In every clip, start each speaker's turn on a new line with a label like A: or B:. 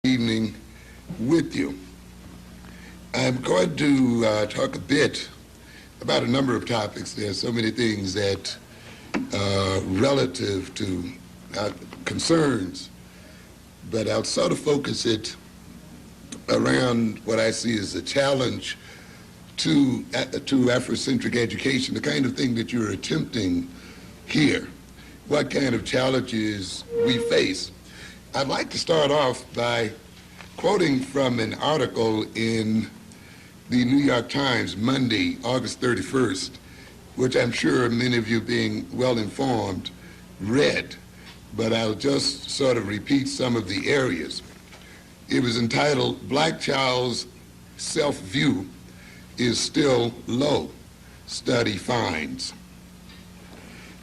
A: Evening with you. I'm going to talk a bit about a number of topics. There are so many things that relative to concerns, but I'll sort of focus it around what I see as a challenge to Afrocentric education, the kind of thing that you're attempting here, what kind of challenges we face. I'd like to start off by quoting from an article in the New York Times Monday, August 31st, which I'm sure many of you, being well informed, read, but I'll just sort of repeat some of the areas. It was entitled, "Black Child's Self-View is Still Low, Study Finds."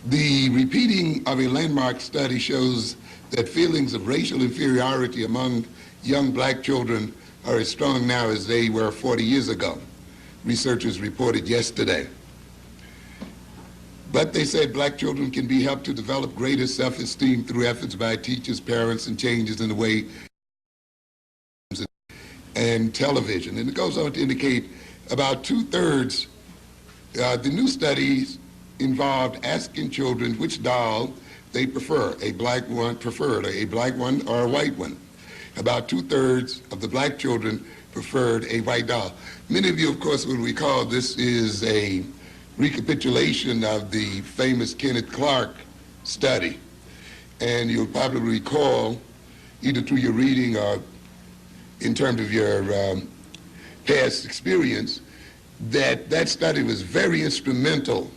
A: The repeating of a landmark study shows that feelings of racial inferiority among young black children are as strong now as they were 40 years ago, researchers reported yesterday. But they said black children can be helped to develop greater self-esteem through efforts by teachers, parents, and changes in the way and television. And it goes on to indicate about 2/3, the new studies involved asking children which doll they prefer, a black one or a white one. About 2/3 of the black children preferred a white doll. Many of you, of course, will recall this is a recapitulation of the famous Kenneth Clark study. And you'll probably recall, either through your reading or in terms of your past experience, that that study was very instrumental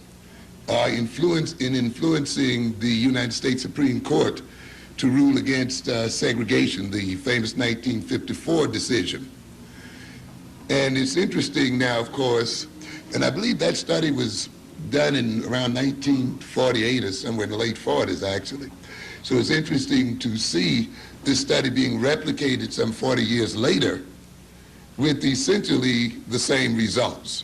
A: in influencing the United States Supreme Court to rule against segregation, the famous 1954 decision. And it's interesting now, of course, and I believe that study was done in around 1948 or somewhere in the late 40s, actually. So it's interesting to see this study being replicated some 40 years later with essentially the same results.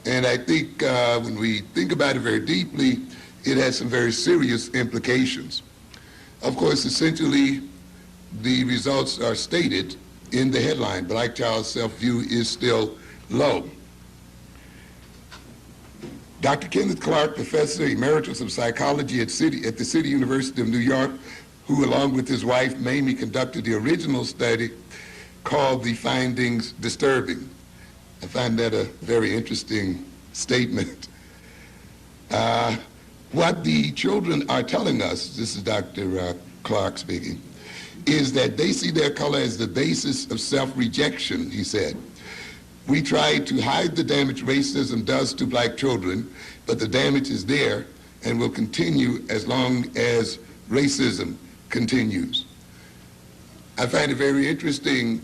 A: And I think when we think about it very deeply, it has some very serious implications. Of course, essentially, the results are stated in the headline, "Black Child's Self-View is Still Low." Dr. Kenneth Clark, Professor Emeritus of Psychology at the City University of New York, who along with his wife, Mamie, conducted the original study, called the findings disturbing. I find that a very interesting statement. What the children are telling us, this is Dr. Clark speaking, is that they see their color as the basis of self-rejection, he said. "We try to hide the damage racism does to black children, but the damage is there and will continue as long as racism continues." I find it very interesting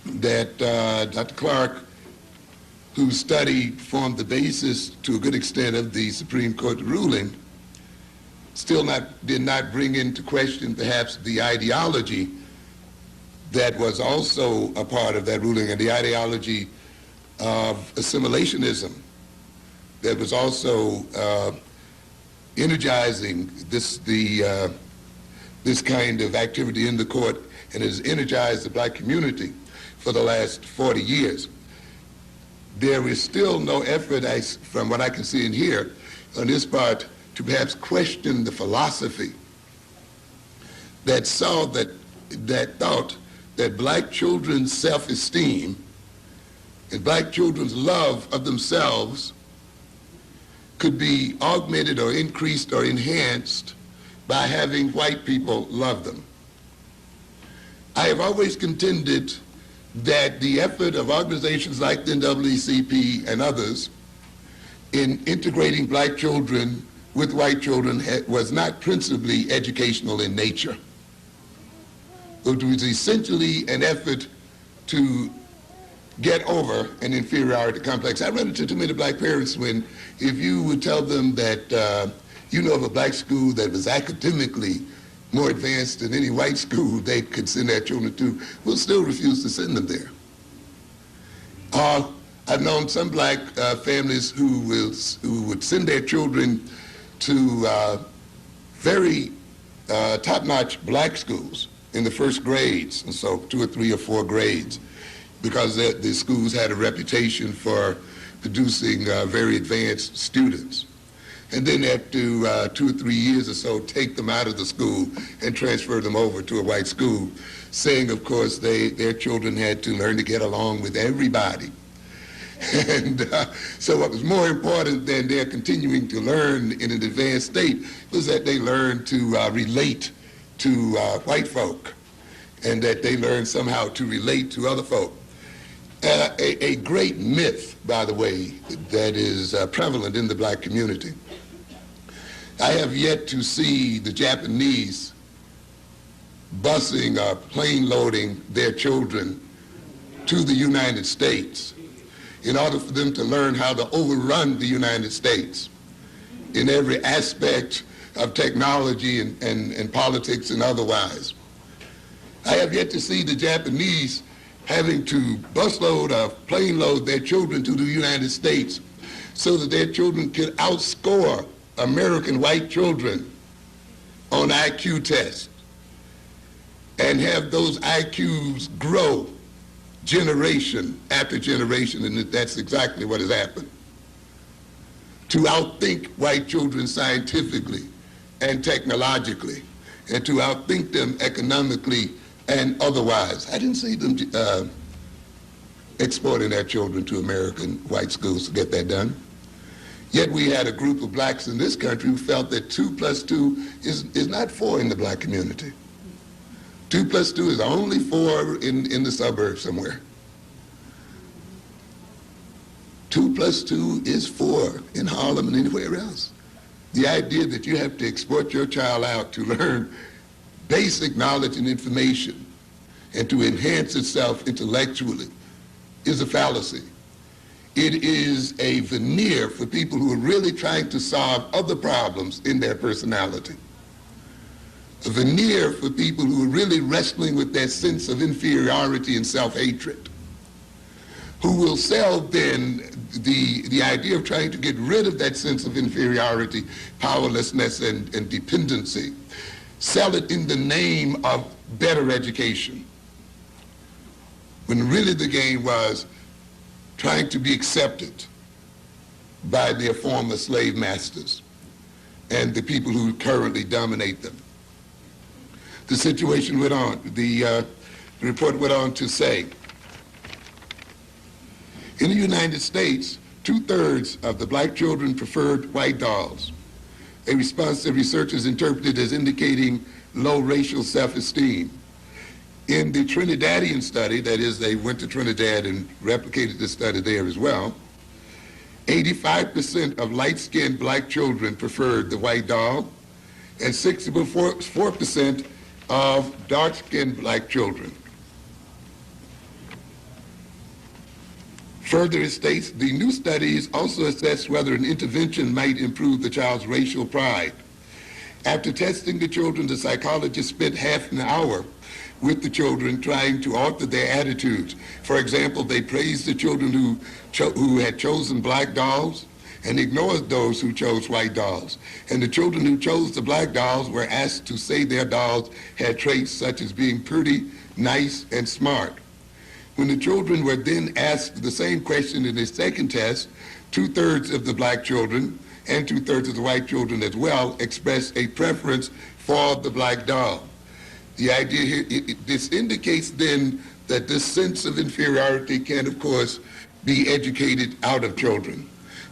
A: that Dr. Clark, whose study formed the basis to a good extent of the Supreme Court ruling, did not bring into question perhaps the ideology that was also a part of that ruling, and the ideology of assimilationism that was also energizing this kind of activity in the court, and has energized the black community for the last 40 years. There is still no effort, from what I can see in here, on this part, to perhaps question the philosophy that thought that black children's self-esteem and black children's love of themselves could be augmented or increased or enhanced by having white people love them. I have always contended that the effort of organizations like the NAACP and others in integrating black children with white children was not principally educational in nature. It was essentially an effort to get over an inferiority complex. I run into too many black parents when, if you would tell them that you know of a black school that was academically more advanced than any white school they could send their children to, will still refuse to send them there. I've known some black families who would send their children to very top-notch black schools, in the first grades, and so 2 or 3 or 4 grades, because the schools had a reputation for producing very advanced students. And then after 2 or 3 years or so, take them out of the school and transfer them over to a white school, saying, of course, their children had to learn to get along with everybody. And so what was more important than their continuing to learn in an advanced state was that they learned to relate to white folk, and that they learned somehow to relate to other folk. A great myth, by the way, that is prevalent in the black community. I have yet to see the Japanese busing or plane loading their children to the United States in order for them to learn how to overrun the United States in every aspect of technology and politics and otherwise. I have yet to see the Japanese having to busload or plane load their children to the United States so that their children could outscore American white children on IQ tests and have those IQs grow generation after generation, and that's exactly what has happened. To outthink white children scientifically and technologically, and to outthink them economically and otherwise. I didn't see them exporting their children to American white schools to get that done. Yet we had a group of blacks in this country who felt that 2 plus 2 is not 4 in the black community. 2 plus 2 is only 4 in the suburbs somewhere. 2 plus 2 is 4 in Harlem and anywhere else. The idea that you have to export your child out to learn basic knowledge and information and to enhance itself intellectually is a fallacy. It is a veneer for people who are really trying to solve other problems in their personality. A veneer for people who are really wrestling with their sense of inferiority and self-hatred, who will sell then the idea of trying to get rid of that sense of inferiority, powerlessness, and dependency, sell it in the name of better education, when really the game was trying to be accepted by their former slave masters and the people who currently dominate them. The situation went on. The report went on to say, in the United States, 2/3 of the black children preferred white dolls, a response that researchers interpreted as indicating low racial self-esteem. In the Trinidadian study, that is, they went to Trinidad and replicated the study there as well, 85% of light-skinned black children preferred the white doll, and 64% of dark-skinned black children. Further, it states, the new studies also assess whether an intervention might improve the child's racial pride. After testing the children, the psychologist spent half an hour with the children trying to alter their attitudes. For example, they praised the children who had chosen black dolls and ignored those who chose white dolls. And the children who chose the black dolls were asked to say their dolls had traits such as being pretty, nice, and smart. When the children were then asked the same question in the second test, 2/3 of the black children and 2/3 of the white children as well expressed a preference for the black doll. The idea here, this indicates then that this sense of inferiority can, of course, be educated out of children,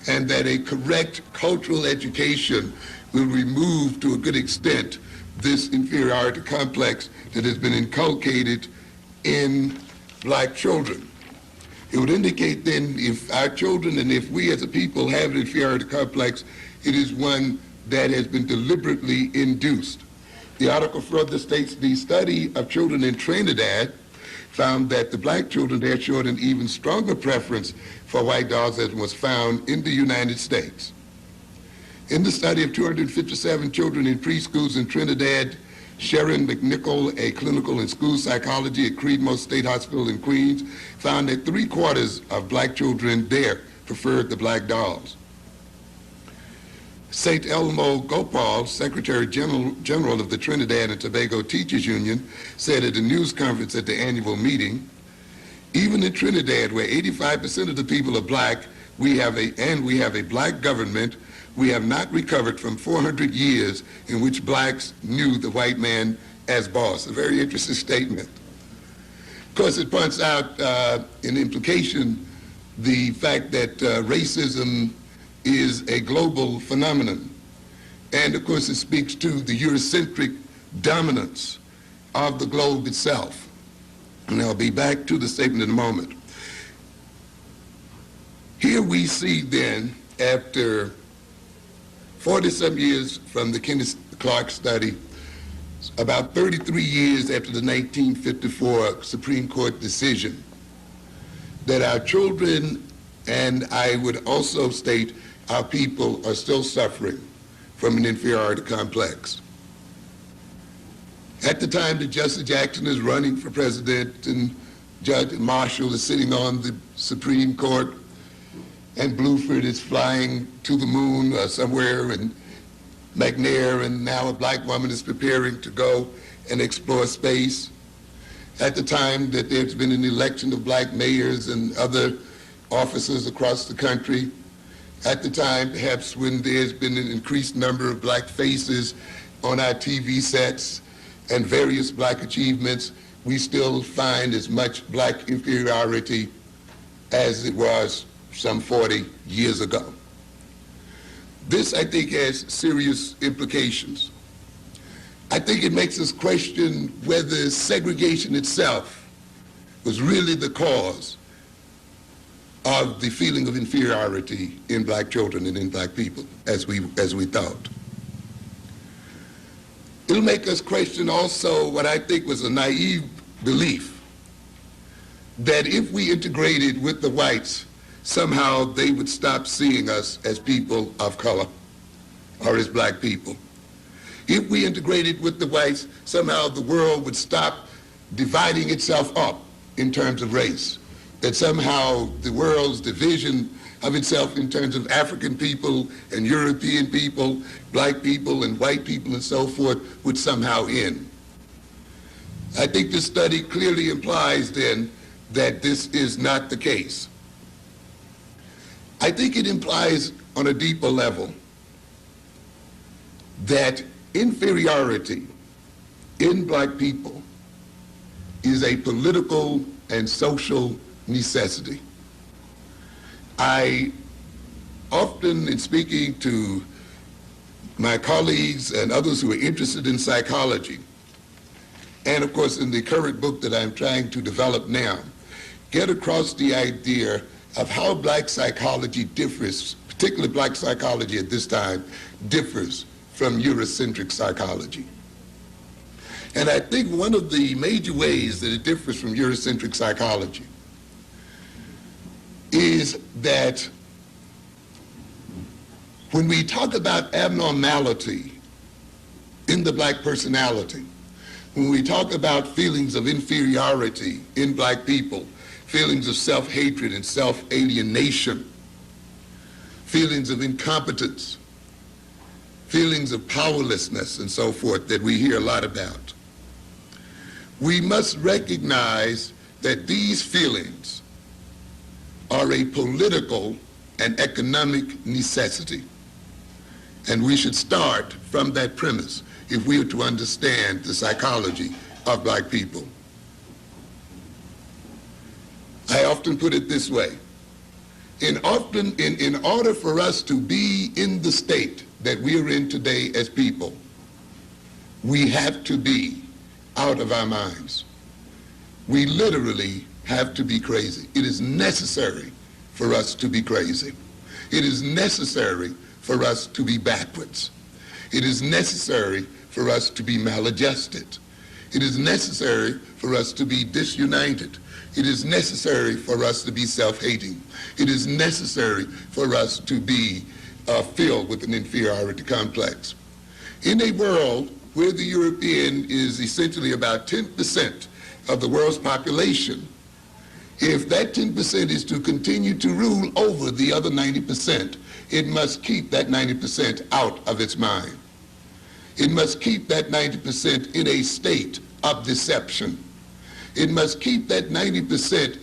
A: and that a correct cultural education will remove, to a good extent, this inferiority complex that has been inculcated in black children. It would indicate then if our children and if we as a people have an inferiority complex, it is one that has been deliberately induced. The article further states the study of children in Trinidad found that the black children there showed an even stronger preference for white dolls than was found in the United States. In the study of 257 children in preschools in Trinidad, Sharon McNichol, a clinical and school psychology at Creedmoor State Hospital in Queens, found that 3/4 of black children there preferred the black dolls. St. Elmo Gopal, Secretary General of the Trinidad and Tobago Teachers Union, said at a news conference at the annual meeting, even in Trinidad, where 85% of the people are black, we have a black government, we have not recovered from 400 years in which blacks knew the white man as boss. A very interesting statement. Of course, it points out in implication the fact that racism is a global phenomenon. And of course, it speaks to the Eurocentric dominance of the globe itself. And I'll be back to the statement in a moment. Here we see then, after 40-some years from the Kenneth Clark study, about 33 years after the 1954 Supreme Court decision, that our children, and I would also state our people, are still suffering from an inferiority complex. At the time that Justice Jackson is running for president and Judge Marshall is sitting on the Supreme Court and Bluford is flying to the moon somewhere in McNair, and now a black woman is preparing to go and explore space. At the time that there's been an election of black mayors and other officers across the country, at the time perhaps when there's been an increased number of black faces on our TV sets and various black achievements, we still find as much black inferiority as it was some 40 years ago. This, I think, has serious implications. I think it makes us question whether segregation itself was really the cause of the feeling of inferiority in black children and in black people, as we thought. It'll make us question also what I think was a naive belief, that if we integrated with the whites, somehow they would stop seeing us as people of color or as black people. If we integrated with the whites, somehow the world would stop dividing itself up in terms of race, that somehow the world's division of itself in terms of African people and European people, black people and white people and so forth would somehow end. I think this study clearly implies then that this is not the case. I think it implies on a deeper level that inferiority in black people is a political and social necessity. I often, in speaking to my colleagues and others who are interested in psychology, and of course in the current book that I'm trying to develop now, get across the idea of how black psychology differs, particularly black psychology at this time, differs from Eurocentric psychology. And I think one of the major ways that it differs from Eurocentric psychology is that when we talk about abnormality in the black personality, when we talk about feelings of inferiority in black people, feelings of self-hatred and self-alienation, feelings of incompetence, feelings of powerlessness and so forth that we hear a lot about, we must recognize that these feelings are a political and economic necessity. And we should start from that premise if we are to understand the psychology of black people. I often put it this way. In order for us to be in the state that we are in today as people, we have to be out of our minds. We literally have to be crazy. It is necessary for us to be crazy. It is necessary for us to be backwards. It is necessary for us to be maladjusted. It is necessary for us to be disunited. It is necessary for us to be self-hating. It is necessary for us to be filled with an inferiority complex. In a world where the European is essentially about 10% of the world's population, If that 10% is to continue to rule over the other 90%, it must keep that 90% out of its mind. It must keep that 90% in a state of deception. It must keep that 90%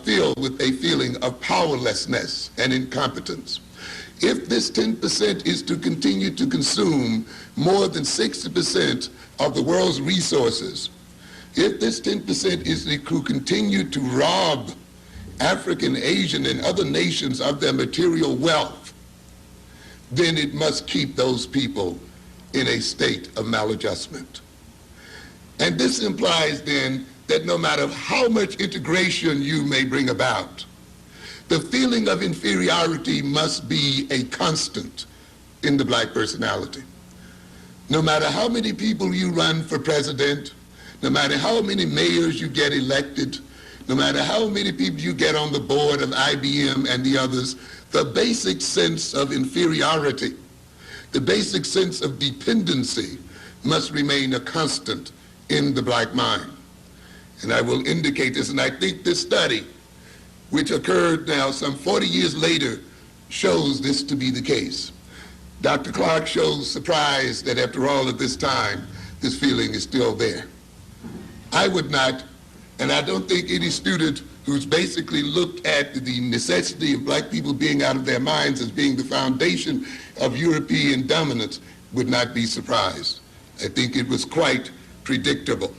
A: filled with a feeling of powerlessness and incompetence. If this 10% is to continue to consume more than 60% of the world's resources, if this 10% is to continue to rob African, Asian, and other nations of their material wealth, then it must keep those people in a state of maladjustment. And this implies then that no matter how much integration you may bring about, the feeling of inferiority must be a constant in the black personality. No matter how many people you run for president, no matter how many mayors you get elected, no matter how many people you get on the board of IBM and the others, the basic sense of inferiority, the basic sense of dependency must remain a constant in the black mind. And I will indicate this, and I think this study, which occurred now some 40 years later, shows this to be the case. Dr. Clark shows surprise that after all of this time, this feeling is still there. I would not, and I don't think any student who's basically looked at the necessity of black people being out of their minds as being the foundation of European dominance would not be surprised. I think it was quite predictable.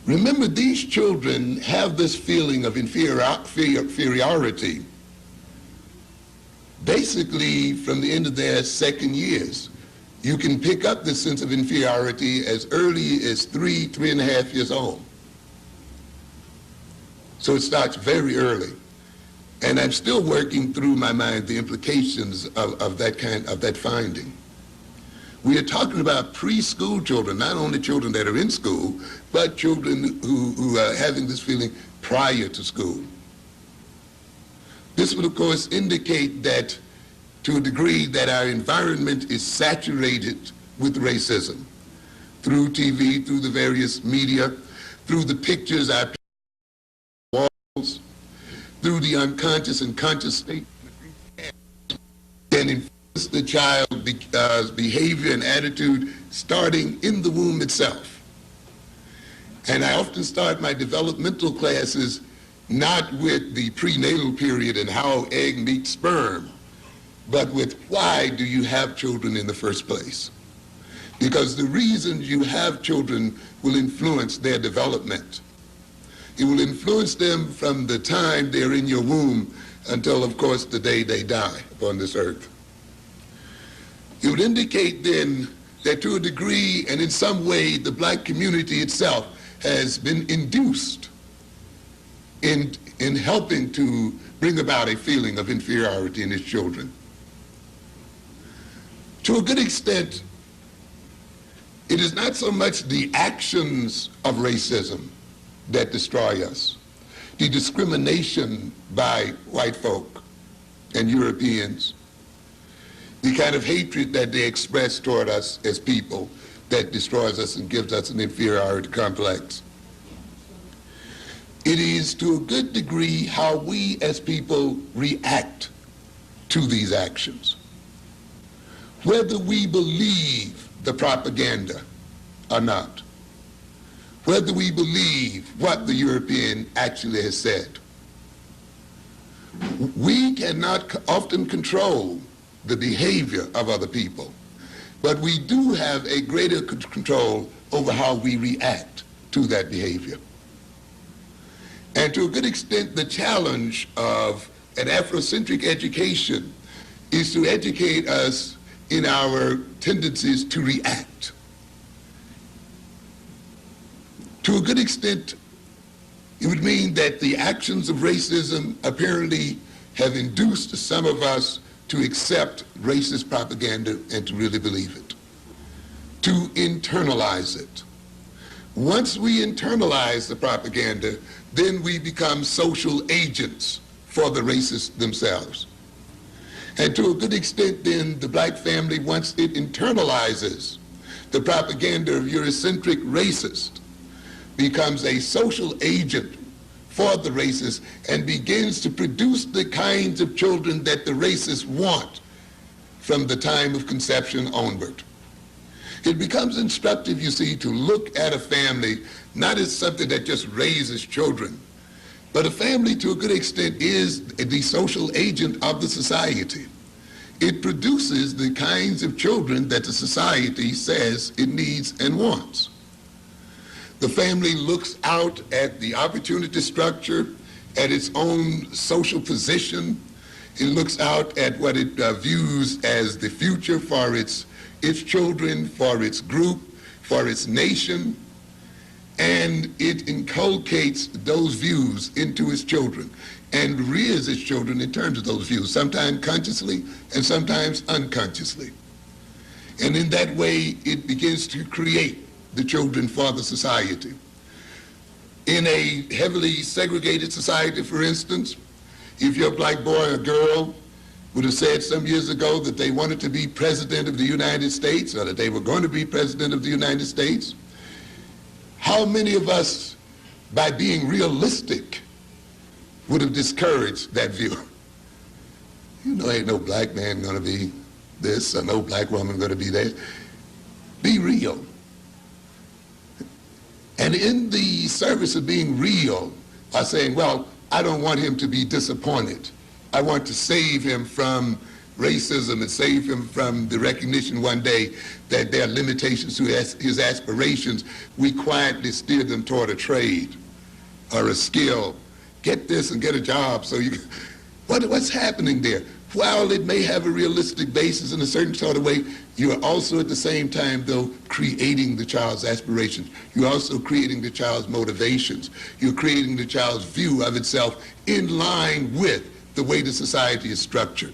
A: Remember, these children have this feeling of inferiority basically from the end of their second years. You can pick up this sense of inferiority as early as 3.5 years old. So it starts very early. And I'm still working through my mind the implications of that finding. We are talking about preschool children, not only children that are in school, but children who are having this feeling prior to school. This would, of course, indicate that to a degree that our environment is saturated with racism through TV, through the various media, through the pictures our walls, through the unconscious and conscious state and influence the child's behavior and attitude starting in the womb itself. And I often start my developmental classes not with the prenatal period and how egg meets sperm, but with why do you have children in the first place? Because the reasons you have children will influence their development. It will influence them from the time they're in your womb until, of course, the day they die upon this earth. It would indicate then that to a degree and in some way the black community itself has been induced in helping to bring about a feeling of inferiority in its children. To a good extent, it is not so much the actions of racism that destroy us. The discrimination by white folk and Europeans, the kind of hatred that they express toward us as people that destroys us and gives us an inferiority complex. It is to a good degree how we as people react to these actions. Whether we believe the propaganda or not, whether we believe what the European actually has said. We cannot often control the behavior of other people, but we do have a greater control over how we react to that behavior. And to a good extent, the challenge of an Afrocentric education is to educate us in our tendencies to react. To a good extent, it would mean that the actions of racism apparently have induced some of us to accept racist propaganda and to really believe it, to internalize it. Once we internalize the propaganda, then we become social agents for the racists themselves. And to a good extent, then, the black family, once it internalizes the propaganda of Eurocentric racists, becomes a social agent for the racists and begins to produce the kinds of children that the racists want from the time of conception onward. It becomes instructive, you see, to look at a family not as something that just raises children, but a family to a good extent is the social agent of the society. It produces the kinds of children that the society says it needs and wants. The family looks out at the opportunity structure, at its own social position. It looks out at what it views as the future for its children, for its group, for its nation, and it inculcates those views into its children and rears its children in terms of those views, sometimes consciously and sometimes unconsciously. And in that way, it begins to create the children for the society. In a heavily segregated society, for instance, if your black boy or girl would have said some years ago that they wanted to be president of the United States or that they were going to be president of the United States, how many of us, by being realistic, would have discouraged that view? You know, ain't no black man going to be this or no black woman going to be that. Be real. And in the service of being real, by saying, well, I don't want him to be disappointed. I want to save him from racism and save him from the recognition one day that there are limitations to his aspirations. We quietly steer them toward a trade or a skill. Get this and get a job. So what's happening there? While it may have a realistic basis in a certain sort of way, you are also at the same time, though, creating the child's aspirations. You're also creating the child's motivations. You're creating the child's view of itself in line with the way the society is structured.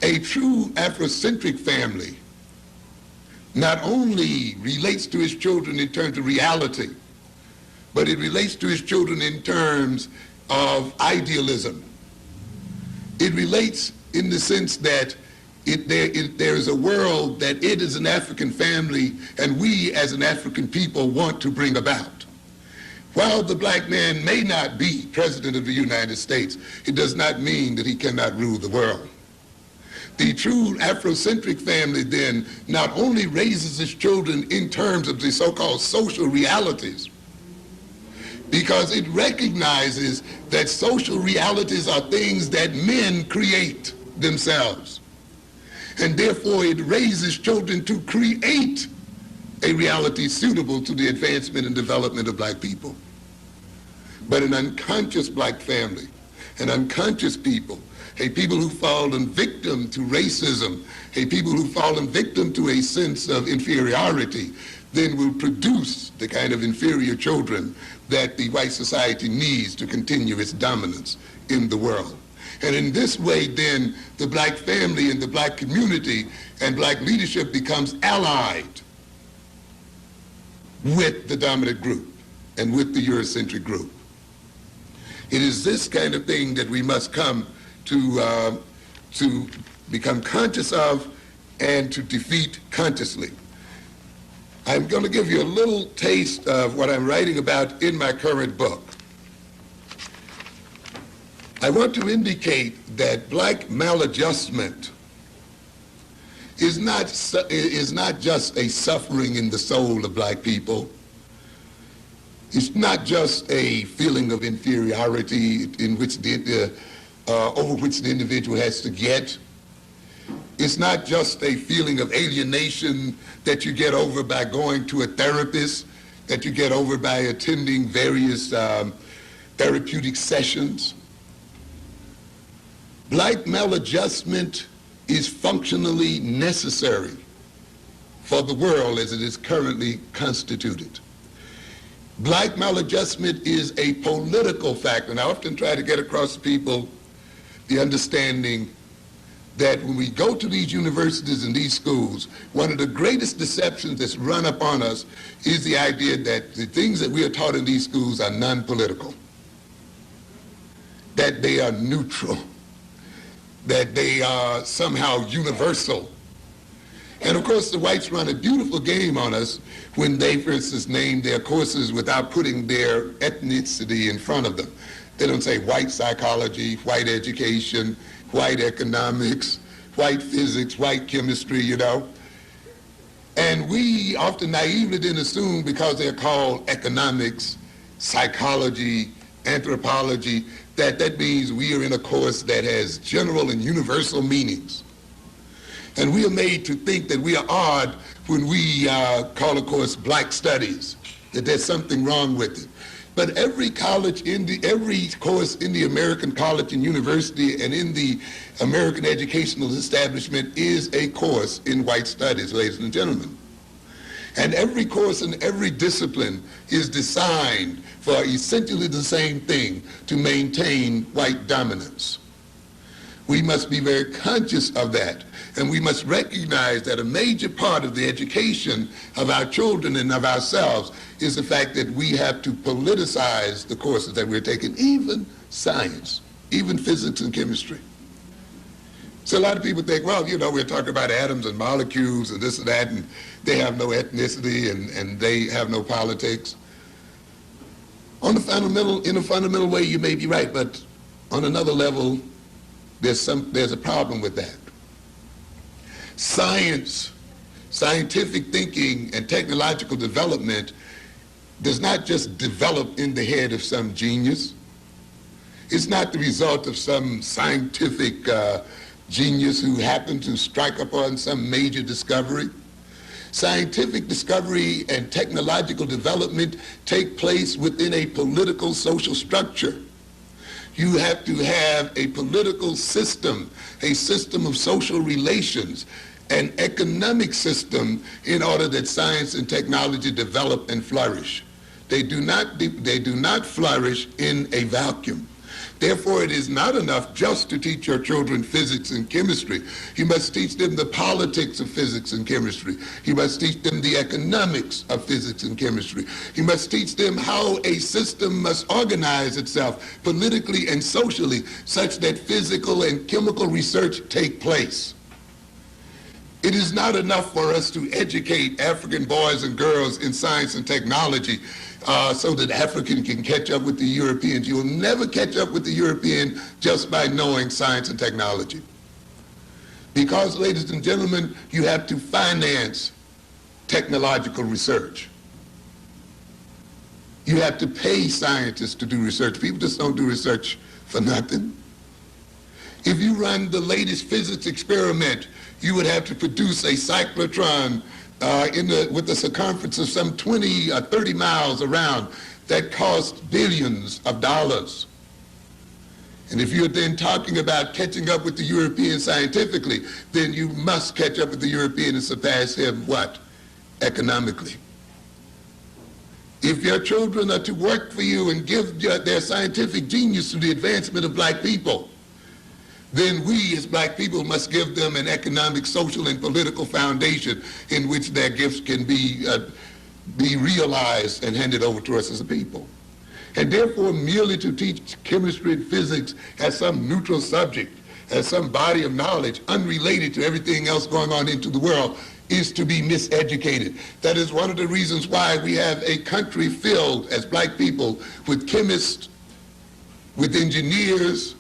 A: A true Afrocentric family not only relates to its children in terms of reality, but it relates to its children in terms of idealism. It relates in the sense that there is a world that it as an African family and we as an African people want to bring about. While the black man may not be president of the United States, it does not mean that he cannot rule the world. The true Afrocentric family then not only raises its children in terms of the so-called social realities, because it recognizes that social realities are things that men create themselves. And therefore it raises children to create a reality suitable to the advancement and development of black people. But an unconscious black family, an unconscious people, a people who fallen victim to racism, a people who fallen victim to a sense of inferiority, then will produce the kind of inferior children that the white society needs to continue its dominance in the world. And in this way, then, the black family and the black community and black leadership becomes allied with the dominant group and with the Eurocentric group. It is this kind of thing that we must come to become conscious of and to defeat consciously. I'm going to give you a little taste of what I'm writing about in my current book. I want to indicate that black maladjustment is not just a suffering in the soul of black people. It's not just a feeling of inferiority in which over which the individual has to get. It's not just a feeling of alienation that you get over by going to a therapist, that you get over by attending various therapeutic sessions. Black maladjustment is functionally necessary for the world as it is currently constituted. Black maladjustment is a political factor, and I often try to get across to people the understanding that when we go to these universities and these schools, one of the greatest deceptions that's run upon us is the idea that the things that we are taught in these schools are non-political, that they are neutral, that they are somehow universal. And of course, the whites run a beautiful game on us when they, for instance, name their courses without putting their ethnicity in front of them. They don't say white psychology, white education, white economics, white physics, white chemistry, you know. And we often naively then assume because they're called economics, psychology, anthropology, that means we are in a course that has general and universal meanings. And we are made to think that we are odd when we call a course Black Studies, that there's something wrong with it. But every course in the American college and university and in the American educational establishment is a course in white studies, ladies and gentlemen. And every course in every discipline is designed for essentially the same thing, to maintain white dominance. We must be very conscious of that, and we must recognize that a major part of the education of our children and of ourselves is the fact that we have to politicize the courses that we're taking, even science, even physics and chemistry. So a lot of people think, well, you know, we're talking about atoms and molecules and this and that, and they have no ethnicity and they have no politics. In a fundamental way, you may be right, but on another level, there's a problem with that. Scientific thinking and technological development does not just develop in the head of some genius. It's not the result of some scientific genius who happened to strike upon some major discovery. Scientific discovery and technological development take place within a political social structure. You have to have a political system, a system of social relations, an economic system in order that science and technology develop and flourish. They do not flourish in a vacuum. Therefore, it is not enough just to teach your children physics and chemistry. You must teach them the politics of physics and chemistry. You must teach them the economics of physics and chemistry. You must teach them how a system must organize itself politically and socially such that physical and chemical research take place. It is not enough for us to educate African boys and girls in science and technology so that African can catch up with the Europeans. You will never catch up with the European just by knowing science and technology. Because, ladies and gentlemen, you have to finance technological research. You have to pay scientists to do research. People just don't do research for nothing. If you run the latest physics experiment, you would have to produce a cyclotron with a circumference of some 20 or 30 miles around that costs billions of dollars. And if you're then talking about catching up with the European scientifically, then you must catch up with the European and surpass him, what? Economically. If your children are to work for you and give their scientific genius to the advancement of black people, then we as black people must give them an economic, social, and political foundation in which their gifts can be realized and handed over to us as a people. And therefore, merely to teach chemistry and physics as some neutral subject, as some body of knowledge unrelated to everything else going on into the world, is to be miseducated. That is one of the reasons why we have a country filled, as black people, with chemists, with engineers,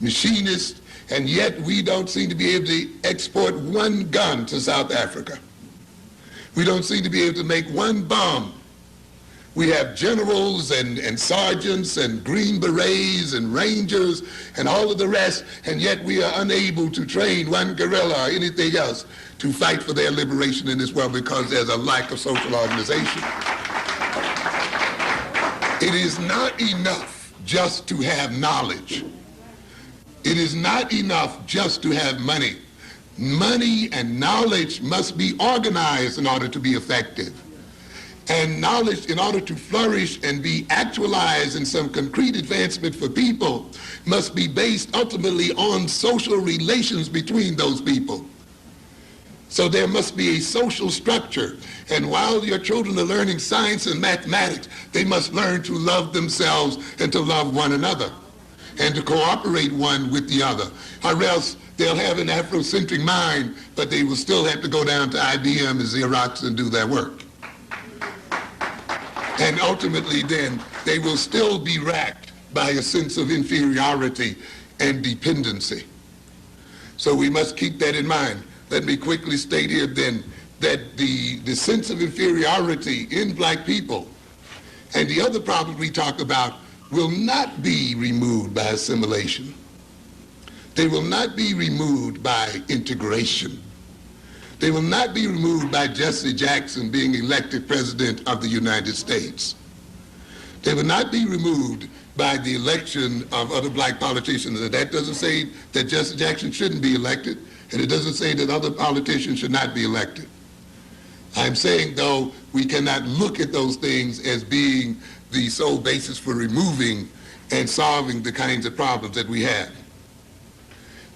A: machinists, and yet we don't seem to be able to export one gun to South Africa. We don't seem to be able to make one bomb. We have generals and sergeants and green berets and rangers and all of the rest, and yet we are unable to train one guerrilla or anything else to fight for their liberation in this world because there's a lack of social organization. It is not enough just to have knowledge. It is not enough just to have money. Money and knowledge must be organized in order to be effective. And knowledge, in order to flourish and be actualized in some concrete advancement for people, must be based ultimately on social relations between those people. So there must be a social structure. And while your children are learning science and mathematics, they must learn to love themselves and to love one another. and to cooperate one with the other, or else they'll have an Afrocentric mind, but they will still have to go down to IBM and Xerox and do their work. And ultimately then, they will still be racked by a sense of inferiority and dependency. So we must keep that in mind. Let me quickly state here then that the sense of inferiority in black people and the other problems we talk about will not be removed by assimilation. They will not be removed by integration. They will not be removed by Jesse Jackson being elected president of the United States. They will not be removed by the election of other black politicians. And that doesn't say that Jesse Jackson shouldn't be elected, and it doesn't say that other politicians should not be elected. I'm saying, though, we cannot look at those things as being the sole basis for removing and solving the kinds of problems that we have.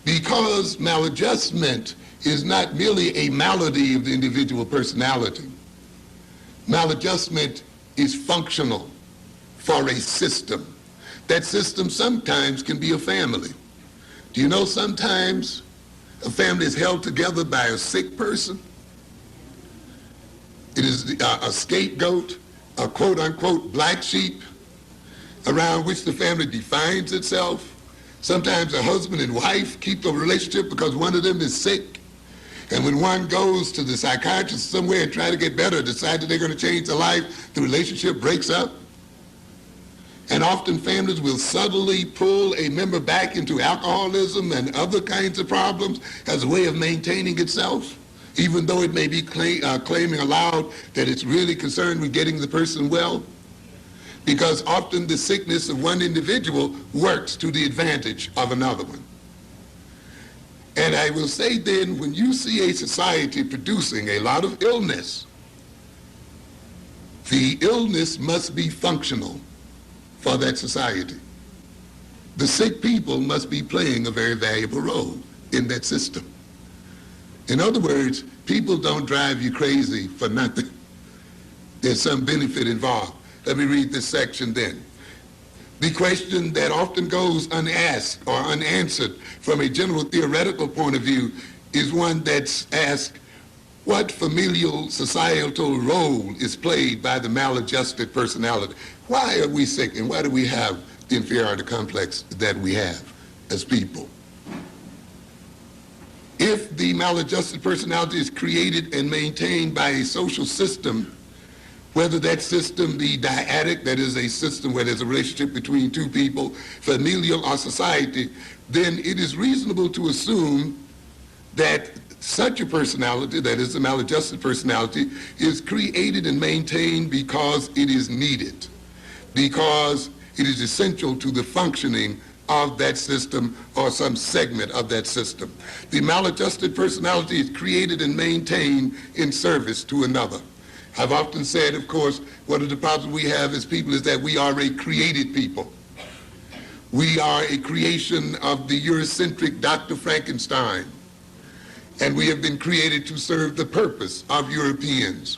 A: Because maladjustment is not merely a malady of the individual personality. Maladjustment is functional for a system. That system sometimes can be a family. Do you know sometimes a family is held together by a sick person? It is a scapegoat, a quote-unquote black sheep around which the family defines itself. Sometimes a husband and wife keep a relationship because one of them is sick. And when one goes to the psychiatrist somewhere and try to get better, decide that they're going to change their life, the relationship breaks up. And often families will subtly pull a member back into alcoholism and other kinds of problems as a way of maintaining itself, even though it may be claiming aloud that it's really concerned with getting the person well. Because often the sickness of one individual works to the advantage of another one. And I will say then, when you see a society producing a lot of illness, the illness must be functional for that society. The sick people must be playing a very valuable role in that system. In other words, people don't drive you crazy for nothing. There's some benefit involved. Let me read this section then. The question that often goes unasked or unanswered from a general theoretical point of view is one that's asked, what familial societal role is played by the maladjusted personality? Why are we sick and why do we have the inferiority complex that we have as people? If the maladjusted personality is created and maintained by a social system, whether that system be dyadic, that is a system where there's a relationship between two people, familial or society, then it is reasonable to assume that such a personality, that is a maladjusted personality, is created and maintained because it is needed, because it is essential to the functioning of that system or some segment of that system. The maladjusted personality is created and maintained in service to another. I've often said, of course, one of the problems we have as people is that we are a created people. We are a creation of the Eurocentric Dr. Frankenstein, and we have been created to serve the purpose of Europeans.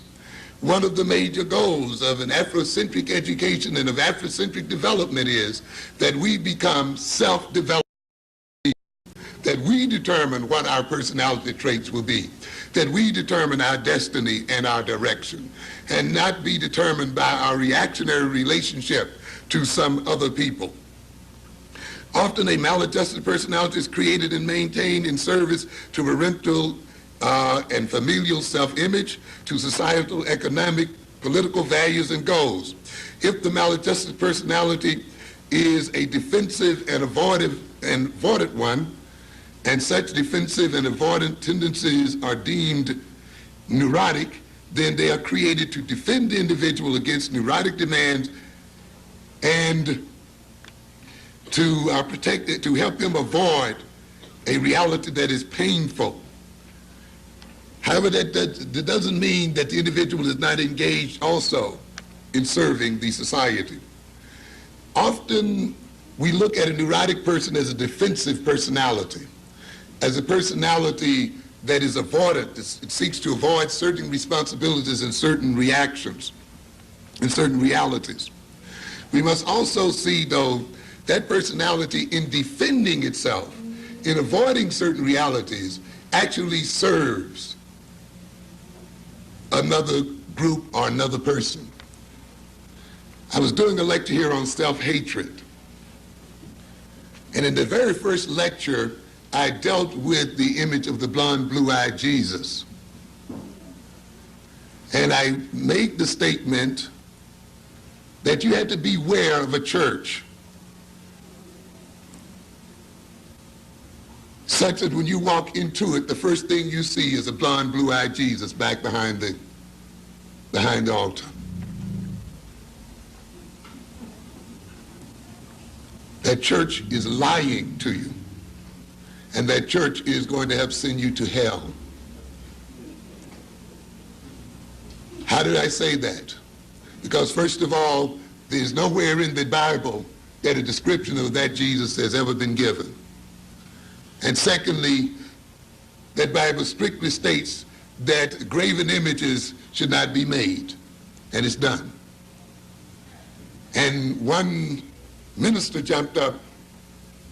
A: One of the major goals of an Afrocentric education and of Afrocentric development is that we become self-developed, that we determine what our personality traits will be, that we determine our destiny and our direction, and not be determined by our reactionary relationship to some other people. Often a maladjusted personality is created and maintained in service to parental and familial self-image, to societal, economic, political values and goals. If the maladjusted personality is a defensive and avoidant one, and such defensive and avoidant tendencies are deemed neurotic, then they are created to defend the individual against neurotic demands and to protect it, to help him avoid a reality that is painful. However, that doesn't mean that the individual is not engaged also in serving the society. Often we look at a neurotic person as a defensive personality, as a personality that is avoidant. It seeks to avoid certain responsibilities and certain reactions and certain realities. We must also see, though, that personality in defending itself, in avoiding certain realities, actually serves another group or another person. I was doing a lecture here on self-hatred. And in the very first lecture, I dealt with the image of the blonde, blue-eyed Jesus. And I made the statement that you had to beware of a church such that when you walk into it, the first thing you see is a blonde, blue-eyed Jesus back behind the altar. That church is lying to you, and that church is going to help send you to hell. How did I say that? Because first of all, there's nowhere in the Bible that a description of that Jesus has ever been given. And secondly, that Bible strictly states that graven images should not be made, and it's done. And one minister jumped up,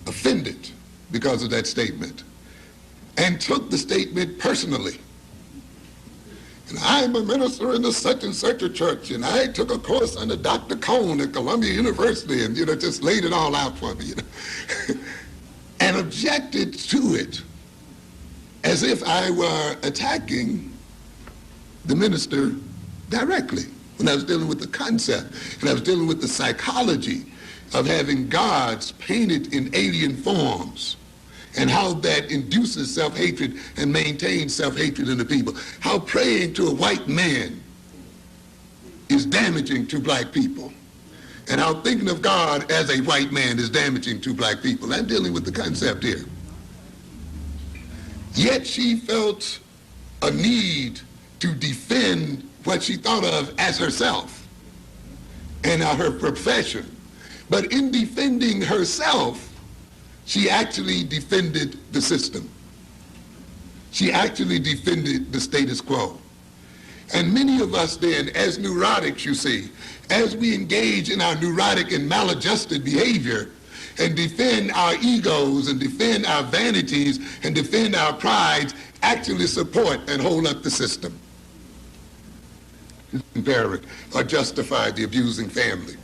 A: offended because of that statement, and took the statement personally. And I'm a minister in the such and such a church, and I took a course under Dr. Cone at Columbia University, and just laid it all out for me, and objected to it as if I were attacking the minister directly, when I was dealing with the concept, and I was dealing with the psychology of having gods painted in alien forms, and how that induces self-hatred and maintains self-hatred in the people. How praying to a white man is damaging to black people, and how thinking of God as a white man is damaging to black people. I'm dealing with the concept here. Yet she felt a need to defend what she thought of as herself and her profession. But in defending herself, she actually defended the system. She actually defended the status quo. And many of us then, as neurotics, you see, as we engage in our neurotic and maladjusted behavior and defend our egos and defend our vanities and defend our prides, actually support and hold up the system. Parent or justify the abusing family.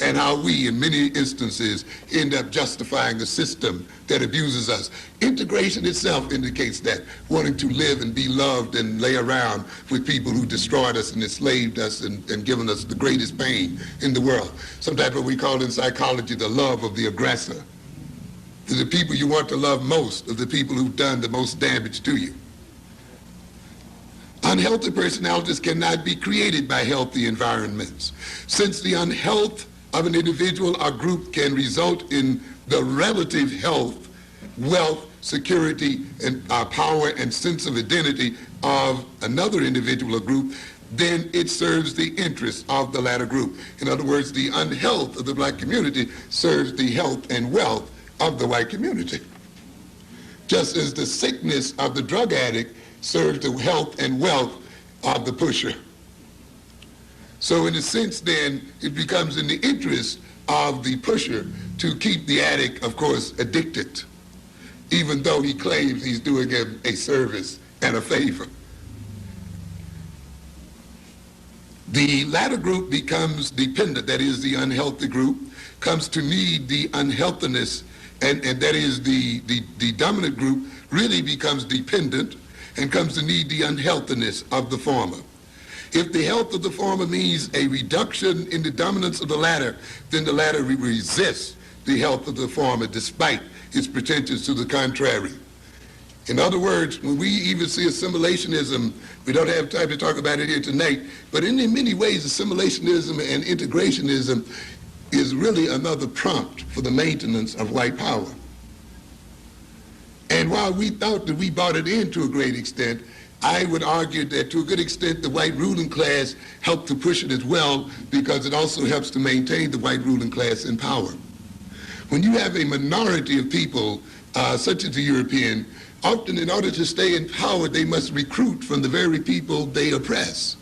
A: And how we, in many instances, end up justifying the system that abuses us. Integration itself indicates that, wanting to live and be loved and lay around with people who destroyed us and enslaved us and given us the greatest pain in the world. Sometimes what we call in psychology the love of the aggressor. The people you want to love most are the people who've done the most damage to you. Unhealthy personalities cannot be created by healthy environments. Since the unhealth of an individual or group can result in the relative health, wealth, security, and power and sense of identity of another individual or group, then it serves the interests of the latter group. In other words, the unhealth of the black community serves the health and wealth of the white community. Just as the sickness of the drug addict serves the health and wealth of the pusher. So in a sense then, it becomes in the interest of the pusher to keep the addict, of course, addicted, even though he claims he's doing him a service and a favor. The latter group becomes dependent, that is the unhealthy group, comes to need the unhealthiness, and that is the dominant group really becomes dependent and comes to need the unhealthiness of the former. If the health of the former means a reduction in the dominance of the latter, then the latter resists the health of the former despite its pretensions to the contrary. In other words, when we even see assimilationism, we don't have time to talk about it here tonight, but in many ways assimilationism and integrationism is really another prompt for the maintenance of white power. And while we thought that we bought it in to a great extent, I would argue that to a good extent the white ruling class helped to push it as well, because it also helps to maintain the white ruling class in power. When you have a minority of people, such as the European, often in order to stay in power they must recruit from the very people they oppress.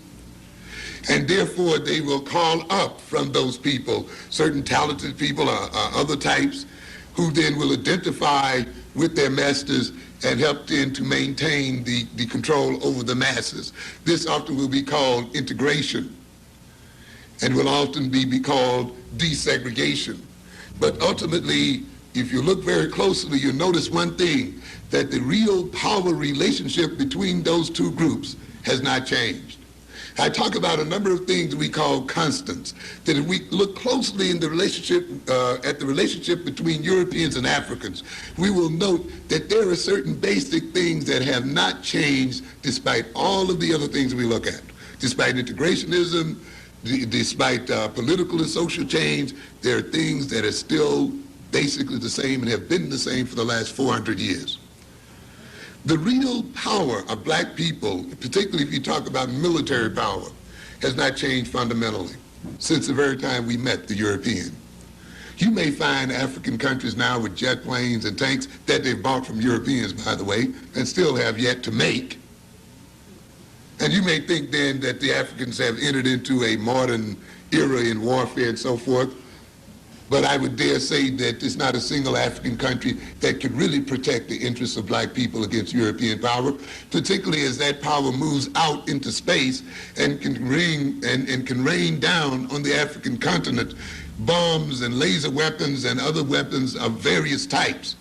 A: And therefore, they will call up from those people certain talented people or other types who then will identify with their masters and help then to maintain the control over the masses. This often will be called integration and will often be called desegregation. But ultimately, if you look very closely, you'll notice one thing, that the real power relationship between those two groups has not changed. I talk about a number of things we call constants, that if we look closely in the relationship, at the relationship between Europeans and Africans, we will note that there are certain basic things that have not changed despite all of the other things we look at. Despite integrationism, despite political and social change, there are things that are still basically the same and have been the same for the last 400 years. The real power of black people, particularly if you talk about military power, has not changed fundamentally since the very time we met the European. You may find African countries now with jet planes and tanks that they've bought from Europeans, by the way, and still have yet to make. And you may think then that the Africans have entered into a modern era in warfare and so forth. But I would dare say that there's not a single African country that could really protect the interests of black people against European power, particularly as that power moves out into space and can rain down on the African continent bombs and laser weapons and other weapons of various types.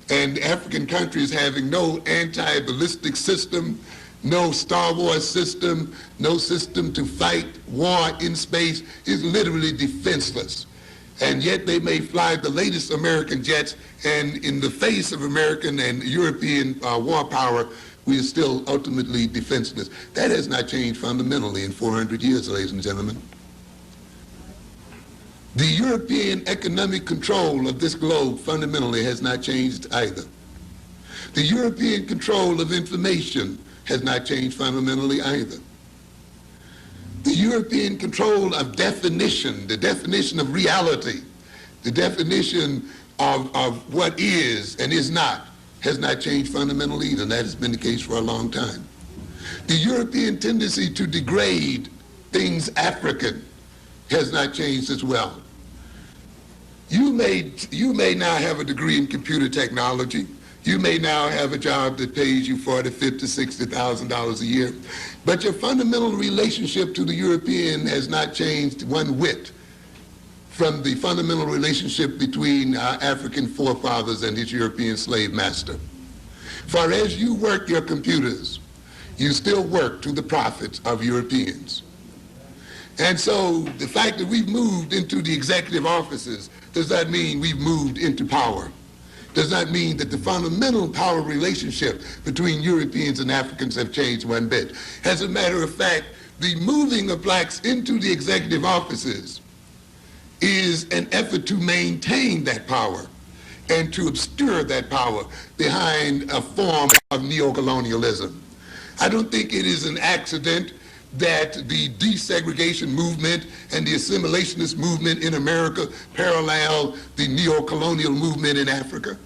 A: And African countries having no anti-ballistic system, no Star Wars system, no system to fight war in space, is literally defenseless. And yet they may fly the latest American jets, and in the face of American and European war power, we are still ultimately defenseless. That has not changed fundamentally in 400 years, ladies and gentlemen. The European economic control of this globe fundamentally has not changed either. The European control of information has not changed fundamentally either. The European control of definition, the definition of reality, the definition of what is and is not, has not changed fundamentally either, and that has been the case for a long time. The European tendency to degrade things African has not changed as well. You may now have a degree in computer technology. You may now have a job that pays you $40,000, $50,000, $60,000 a year, but your fundamental relationship to the European has not changed one whit from the fundamental relationship between our African forefathers and his European slave master. For as you work your computers, you still work to the profits of Europeans. And so the fact that we've moved into the executive offices does not mean we've moved into power. Does not mean that the fundamental power relationship between Europeans and Africans have changed one bit. As a matter of fact, the moving of blacks into the executive offices is an effort to maintain that power and to obscure that power behind a form of neocolonialism. I don't think it is an accident that the desegregation movement and the assimilationist movement in America parallel the neocolonial movement in Africa.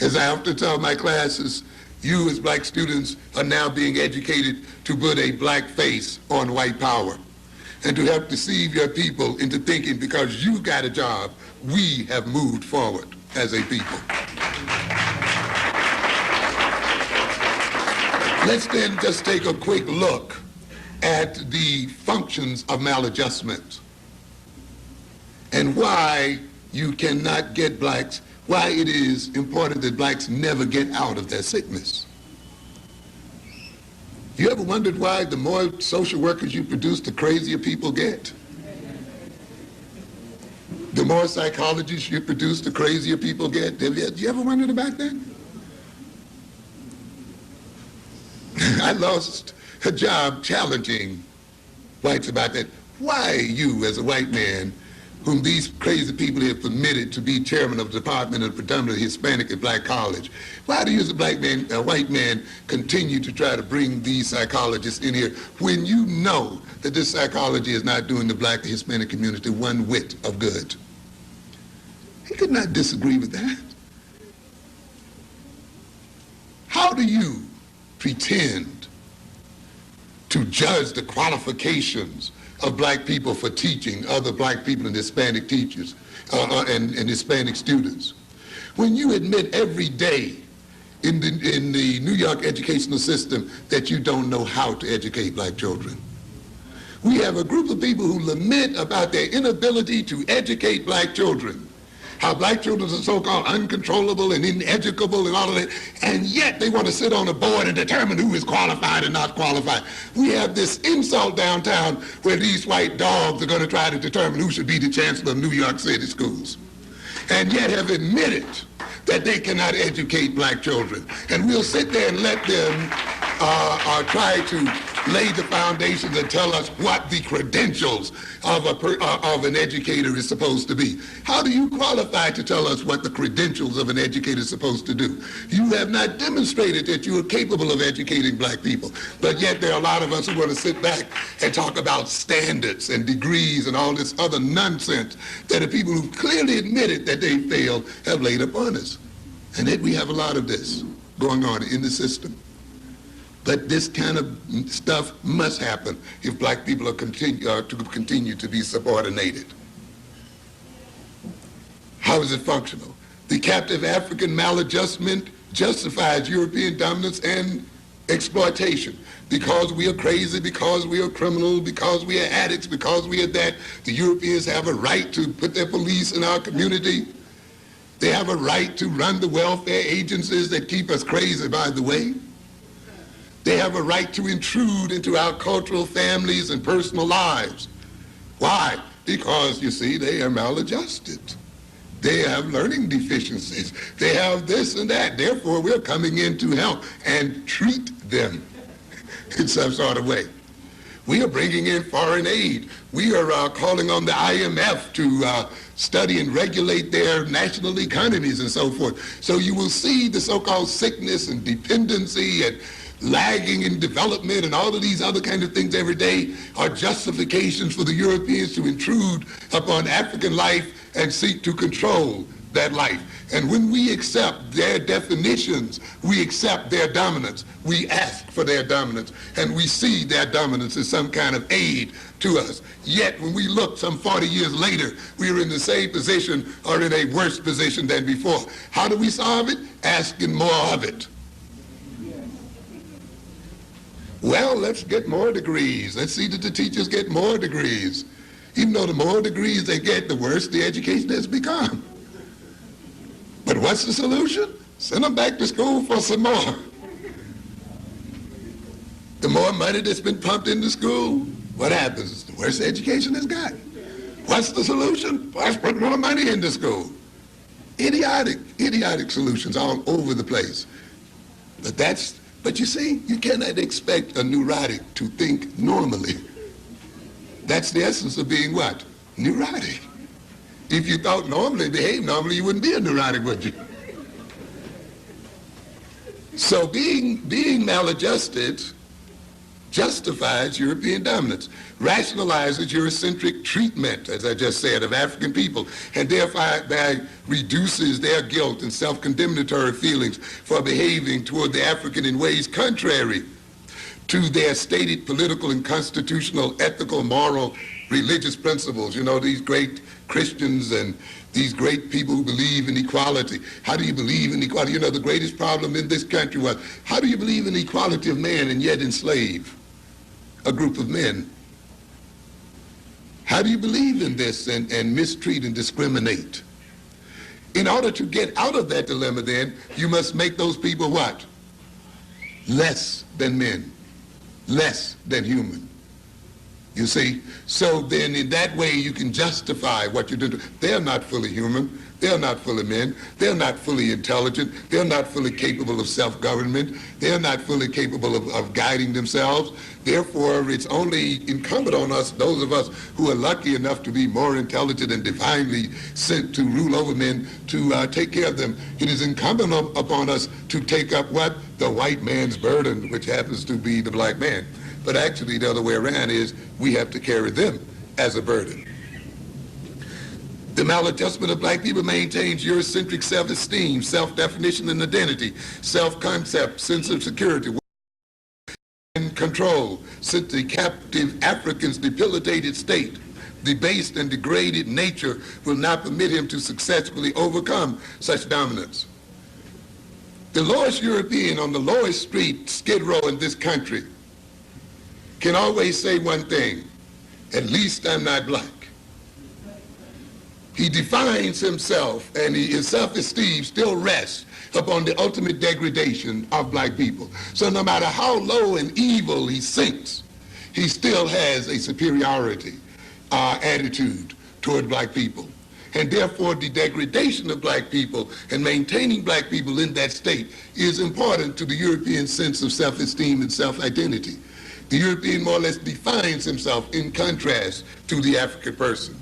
A: As I often tell my classes, you as black students are now being educated to put a black face on white power and to help deceive your people into thinking because you got a job, we have moved forward as a people. Let's then just take a quick look at the functions of maladjustment and why you cannot get blacks, why it is important that blacks never get out of their sickness. You ever wondered why the more social workers you produce, the crazier people get? The more psychologists you produce, the crazier people get. Have you ever wondered about that? I lost a job challenging whites about that. Why you, as a white man, whom these crazy people have permitted to be chairman of the Department of Predominantly Hispanic and Black College, why do you as a white man, continue to try to bring these psychologists in here when you know that this psychology is not doing the black and Hispanic community one whit of good? He could not disagree with that. How do you pretend to judge the qualifications of black people for teaching other black people and Hispanic teachers and Hispanic students. When you admit every day in the New York educational system that you don't know how to educate black children. We have a group of people who lament about their inability to educate black children, how black children are so-called uncontrollable and ineducable and all of that, and yet they want to sit on a board and determine who is qualified and not qualified. We have this insult downtown where these white dogs are going to try to determine who should be the chancellor of New York City schools, and yet have admitted that they cannot educate black children. And we'll sit there and let them try to lay the foundations and tell us what the credentials of an educator is supposed to be. How do you qualify to tell us what the credentials of an educator is supposed to do? You have not demonstrated that you are capable of educating black people, but yet there are a lot of us who want to sit back and talk about standards and degrees and all this other nonsense that the people who clearly admitted that they failed have laid upon us. And yet we have a lot of this going on in the system. But this kind of stuff must happen if black people are to continue to be subordinated. How is it functional? The captive African maladjustment justifies European dominance and exploitation. Because we are crazy, because we are criminal, because we are addicts, because we are that, the Europeans have a right to put their police in our community. They have a right to run the welfare agencies that keep us crazy, by the way. They have a right to intrude into our cultural families and personal lives. Why? Because, you see, they are maladjusted. They have learning deficiencies. They have this and that. Therefore, we're coming in to help and treat them in some sort of way. We are bringing in foreign aid. We are calling on the IMF to study and regulate their national economies and so forth. So you will see the so-called sickness and dependency and lagging in development and all of these other kind of things every day are justifications for the Europeans to intrude upon African life and seek to control that life. And when we accept their definitions, we accept their dominance. We ask for their dominance, and we see their dominance as some kind of aid to us. Yet when we look some 40 years later, we are in the same position or in a worse position than before. How do we solve it? Asking more of it. Well, let's get more degrees. Let's see that the teachers get more degrees. Even though the more degrees they get, the worse the education has become. But what's the solution? Send them back to school for some more. The more money that's been pumped into school, what happens? The worse the education has got. What's the solution? Let's put more money into school. Idiotic solutions all over the place. But you see, you cannot expect a neurotic to think normally. That's the essence of being what? Neurotic. If you thought normally, behaved normally, you wouldn't be a neurotic, would you? So being maladjusted justifies European dominance, rationalizes Eurocentric treatment, as I just said, of African people, and thereby reduces their guilt and self-condemnatory feelings for behaving toward the African in ways contrary to their stated political and constitutional, ethical, moral, religious principles. You know, these great Christians and these great people who believe in equality. How do you believe in equality? You know, the greatest problem in this country was, how do you believe in equality of man and yet enslave a group of men? How do you believe in this and mistreat and discriminate? In order to get out of that dilemma, then, you must make those people what? Less than men, less than human. You see? So then in that way you can justify what you're doing. They're not fully human. They're not fully men. They're not fully intelligent. They're not fully capable of self-government. They're not fully capable of guiding themselves. Therefore, it's only incumbent on us, those of us who are lucky enough to be more intelligent and divinely sent to rule over men, to take care of them. It is incumbent upon us to take up what? The white man's burden, which happens to be the black man. But actually the other way around is we have to carry them as a burden. The maladjustment of black people maintains Eurocentric self-esteem, self-definition and identity, self-concept, sense of security. and control, since the captive African's debilitated state, debased and degraded nature will not permit him to successfully overcome such dominance. The lowest European on the lowest street, Skid Row in this country, can always say one thing: at least I'm not black. He defines himself, and his self-esteem still rests upon the ultimate degradation of black people. So no matter how low and evil he sinks, he still has a superiority attitude toward black people. And therefore the degradation of black people and maintaining black people in that state is important to the European sense of self-esteem and self-identity. The European more or less defines himself in contrast to the African person.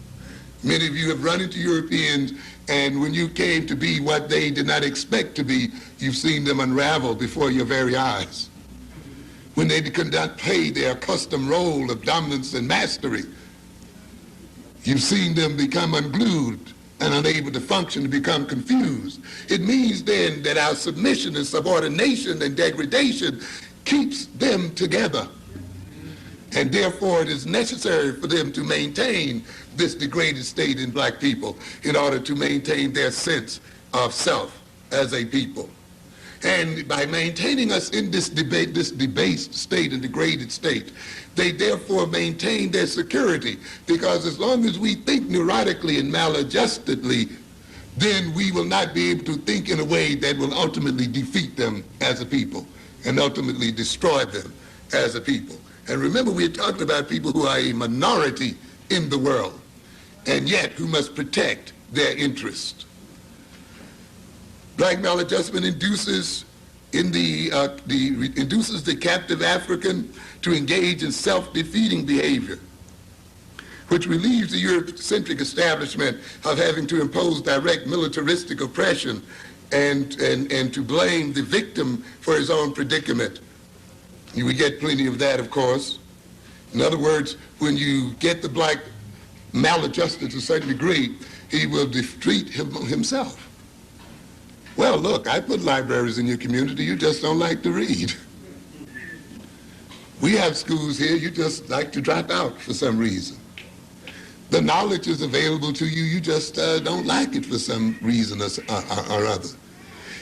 A: Many of you have run into Europeans, and when you came to be what they did not expect to be, you've seen them unravel before your very eyes. When they could not play their accustomed role of dominance and mastery, you've seen them become unglued and unable to function, to become confused. It means then that our submission and subordination and degradation keeps them together. And therefore it is necessary for them to maintain this degraded state in black people in order to maintain their sense of self as a people. And by maintaining us in this debased state and degraded state, they therefore maintain their security, because as long as we think neurotically and maladjustedly, then we will not be able to think in a way that will ultimately defeat them as a people and ultimately destroy them as a people. And remember, we're talking about people who are a minority in the world, and yet who must protect their interest. Black maladjustment induces the captive African to engage in self-defeating behavior, which relieves the Eurocentric establishment of having to impose direct militaristic oppression and to blame the victim for his own predicament. You would get plenty of that, of course. In other words, when you get the black maladjusted to a certain degree, he will treat himself. Well, look, I put libraries in your community, you just don't like to read. We have schools here, you just like to drop out for some reason. The knowledge is available to you, you just don't like it for some reason or other.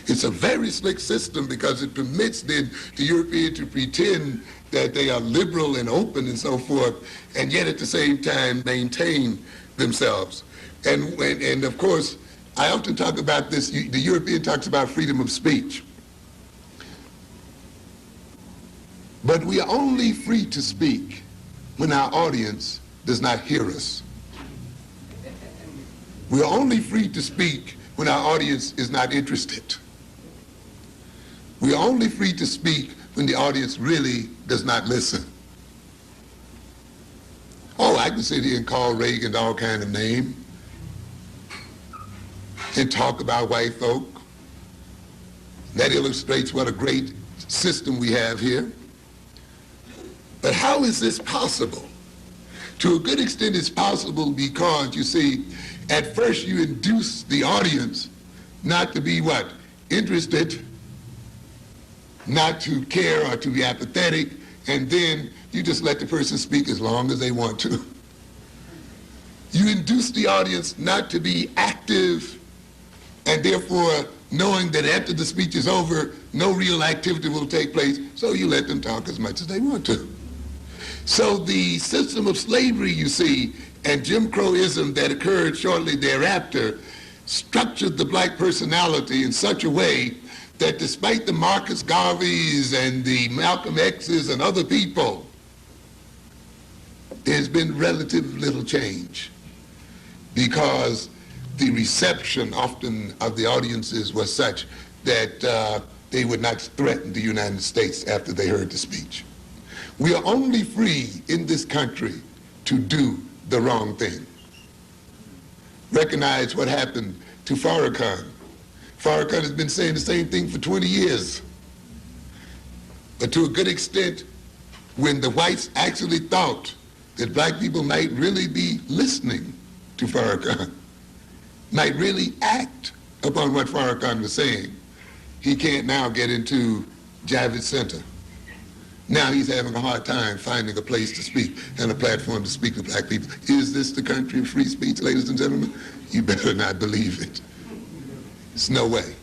A: It's a very slick system because it permits the European to pretend that they are liberal and open and so forth, and yet at the same time maintain themselves. And of course, I often talk about this, the European talks about freedom of speech. But we are only free to speak when our audience does not hear us. We are only free to speak when our audience is not interested. We are only free to speak when the audience really does not listen. Oh, I can sit here and call Reagan all kind of names and talk about white folk. That illustrates what a great system we have here. But how is this possible? To a good extent, it's possible because, you see, at first you induce the audience not to be what? Interested, not to care or to be apathetic, and then you just let the person speak as long as they want to. You induce the audience not to be active, and therefore knowing that after the speech is over, no real activity will take place, so you let them talk as much as they want to. So the system of slavery, you see, and Jim Crowism that occurred shortly thereafter structured the black personality in such a way that despite the Marcus Garveys and the Malcolm X's and other people, there's been relatively little change because the reception often of the audiences was such that they would not threaten the United States after they heard the speech. We are only free in this country to do the wrong thing. Recognize what happened to Farrakhan. Farrakhan has been saying the same thing for 20 years. But to a good extent, when the whites actually thought that black people might really be listening to Farrakhan, might really act upon what Farrakhan was saying, he can't now get into Javits Center Now he's having a hard time finding a place to speak and a platform to speak to black people. Is this the country of free speech, ladies and gentlemen? You better not believe it. It's no way.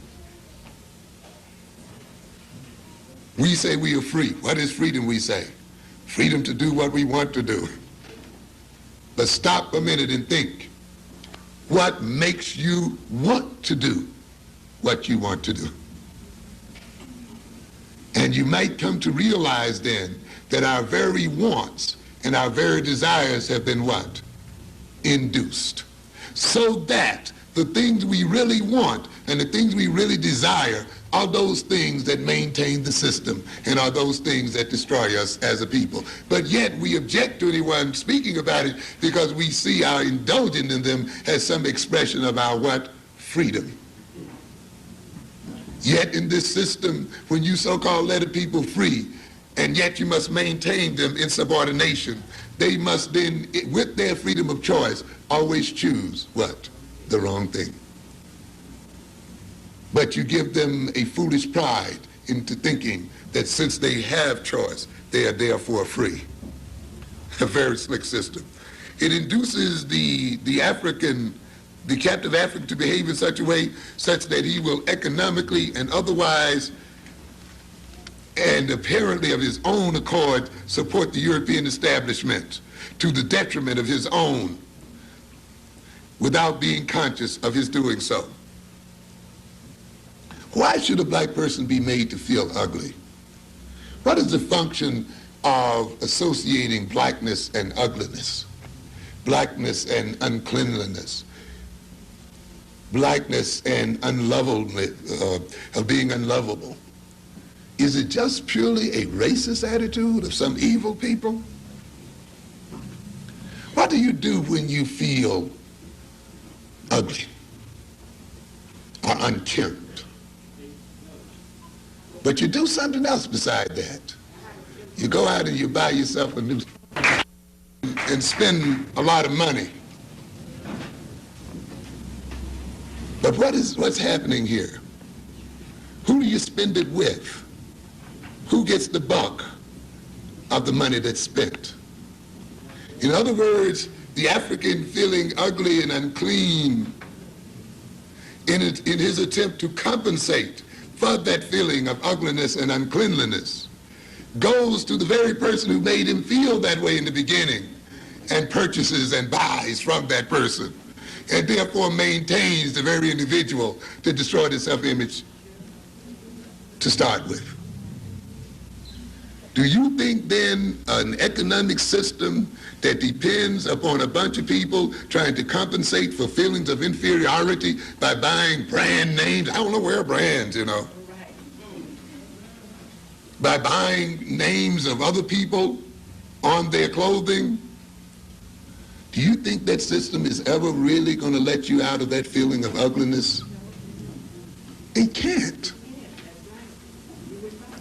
A: We say we are free. What is freedom, we say? Freedom to do what we want to do. But stop a minute and think. What makes you want to do what you want to do? And you might come to realize then that our very wants and our very desires have been what? Induced. So that the things we really want and the things we really desire are those things that maintain the system and are those things that destroy us as a people. But yet we object to anyone speaking about it because we see our indulgence in them as some expression of our what? Freedom. Yet in this system, when you so-called let a people free, and yet you must maintain them in subordination, they must then, with their freedom of choice, always choose what? The wrong thing. But you give them a foolish pride into thinking that since they have choice, they are therefore free. A very slick system. It induces the captive African to behave in such a way such that he will economically and otherwise and apparently of his own accord support the European establishment to the detriment of his own without being conscious of his doing so. Why should a black person be made to feel ugly? What is the function of associating blackness and ugliness, blackness and uncleanliness, blackness and of being unlovable? Is it just purely a racist attitude of some evil people? What do you do when you feel ugly or unkempt? But you do something else beside that. You go out and you buy yourself a new and spend a lot of money. But what's happening here? Who do you spend it with? Who gets the bulk of the money that's spent? In other words, the African feeling ugly and unclean in his attempt to compensate for that feeling of ugliness and uncleanliness goes to the very person who made him feel that way in the beginning and purchases and buys from that person, and therefore maintains the very individual to destroy the self-image to start with. Do you think then an economic system that depends upon a bunch of people trying to compensate for feelings of inferiority by buying brand names? I don't know where brands, by buying names of other people on their clothing? Do you think that system is ever really going to let you out of that feeling of ugliness? It can't.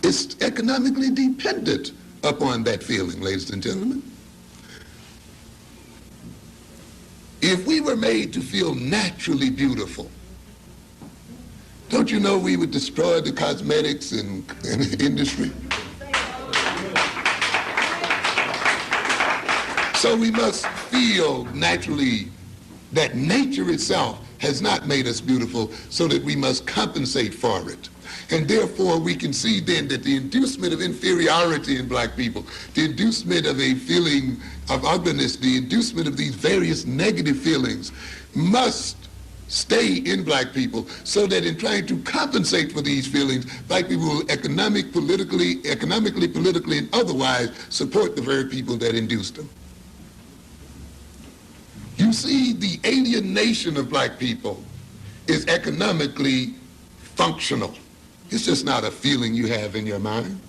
A: It's economically dependent upon that feeling, ladies and gentlemen. If we were made to feel naturally beautiful, don't you know we would destroy the cosmetics and industry? So we must feel naturally that nature itself has not made us beautiful, so that we must compensate for it. And therefore we can see then that the inducement of inferiority in black people, the inducement of a feeling of ugliness, the inducement of these various negative feelings must stay in black people, so that in trying to compensate for these feelings, black people will economically, politically, and otherwise support the very people that induced them. You see, the alienation of black people is economically functional. It's just not a feeling you have in your mind.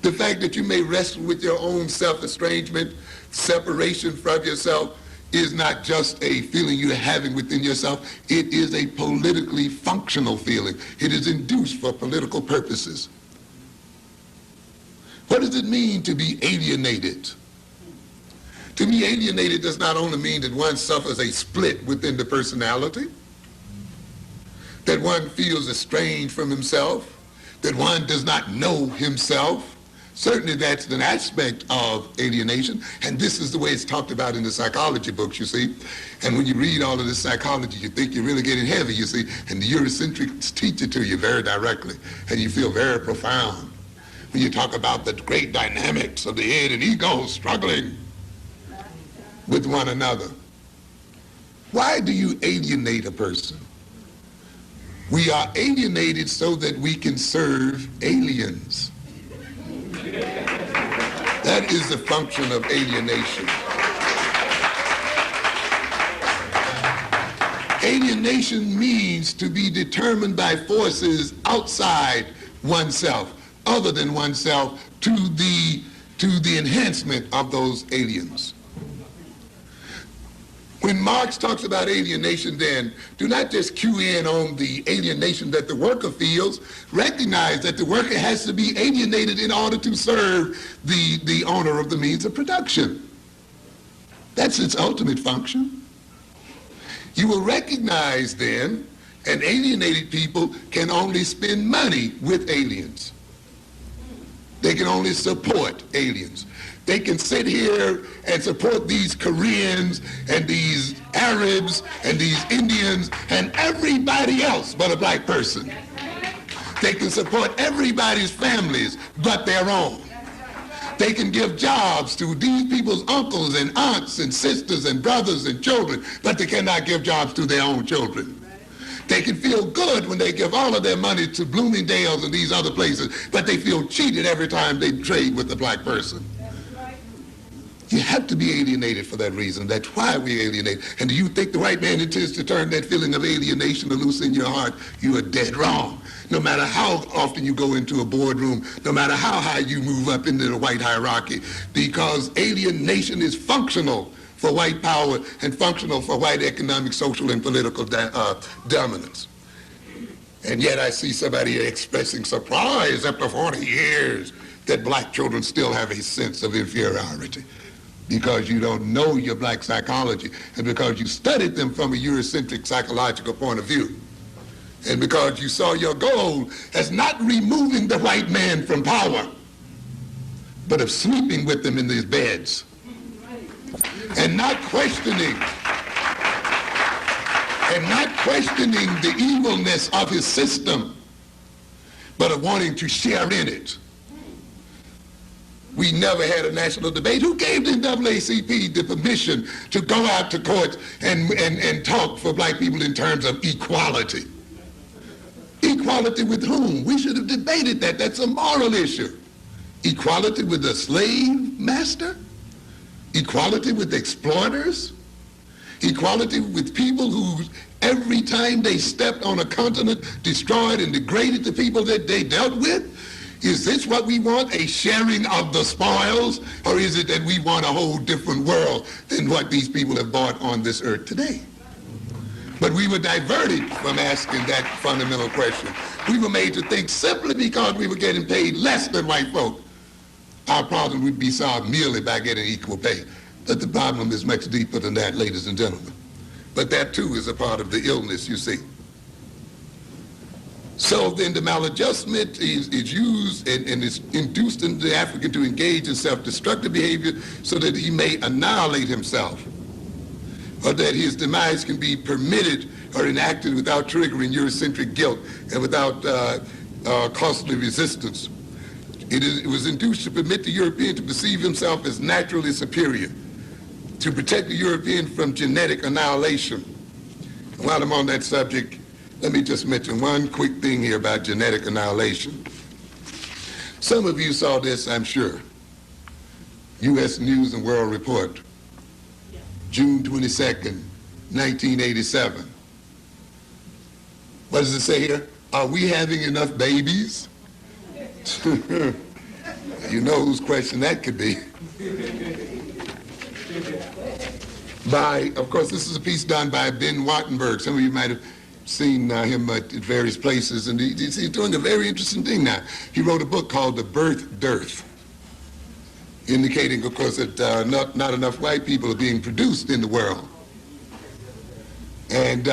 A: The fact that you may wrestle with your own self-estrangement, separation from yourself, is not just a feeling you're having within yourself. It is a politically functional feeling. It is induced for political purposes. What does it mean to be alienated? To be alienated does not only mean that one suffers a split within the personality, that one feels estranged from himself, that one does not know himself, Certainly that's an aspect of alienation, and this is the way it's talked about in the psychology books, you see. And when you read all of this psychology, you think you're really getting heavy, you see, and the Eurocentrics teach it to you very directly, and you feel very profound when you talk about the great dynamics of the head and ego struggling with one another. Why do you alienate a person? We are alienated so that we can serve aliens. That is the function of alienation. Alienation means to be determined by forces outside oneself, other than oneself, to the enhancement of those aliens. When Marx talks about alienation, then, do not just cue in on the alienation that the worker feels. Recognize that the worker has to be alienated in order to serve the owner of the means of production. That's its ultimate function. You will recognize then, an alienated people can only spend money with aliens. They can only support aliens. They can sit here and support these Koreans and these Arabs and these Indians and everybody else but a black person. They can support everybody's families but their own. They can give jobs to these people's uncles and aunts and sisters and brothers and children, but they cannot give jobs to their own children. They can feel good when they give all of their money to Bloomingdale's and these other places, but they feel cheated every time they trade with a black person. You have to be alienated for that reason. That's why we alienate. And do you think the white man intends to turn that feeling of alienation loose in your heart? You are dead wrong. No matter how often you go into a boardroom, no matter how high you move up into the white hierarchy, because alienation is functional for white power and functional for white economic, social, and political dominance. And yet I see somebody expressing surprise after 40 years that black children still have a sense of inferiority, because you don't know your black psychology, and because you studied them from a Eurocentric psychological point of view, and because you saw your goal as not removing the white man from power, but of sleeping with them in these beds, and not questioning the evilness of his system, but of wanting to share in it. We never had a national debate. Who gave the NAACP the permission to go out to court and talk for black people in terms of equality? Equality with whom? We should have debated that. That's a moral issue. Equality with the slave master? Equality with exploiters? Equality with people who, every time they stepped on a continent, destroyed and degraded the people that they dealt with? Is this what we want, a sharing of the spoils? Or is it that we want a whole different world than what these people have bought on this earth today? But we were diverted from asking that fundamental question. We were made to think simply because we were getting paid less than white folk, our problem would be solved merely by getting equal pay. But the problem is much deeper than that, ladies and gentlemen. But that too is a part of the illness, you see. So then the maladjustment is used and is induced in the African to engage in self-destructive behavior so that he may annihilate himself, or that his demise can be permitted or enacted without triggering Eurocentric guilt and without costly resistance. It was induced to permit the European to perceive himself as naturally superior, to protect the European from genetic annihilation. While I'm on that subject, let me just mention one quick thing here about genetic annihilation. Some of you saw this, I'm sure. U.S. News and World Report, June 22nd, 1987. What does it say here? Are we having enough babies? You know whose question that could be. Of course, this is a piece done by Ben Wattenberg. Some of you might have seen him at various places, and he's doing a very interesting thing now. He wrote a book called The Birth Dearth, indicating, of course, that not enough white people are being produced in the world. And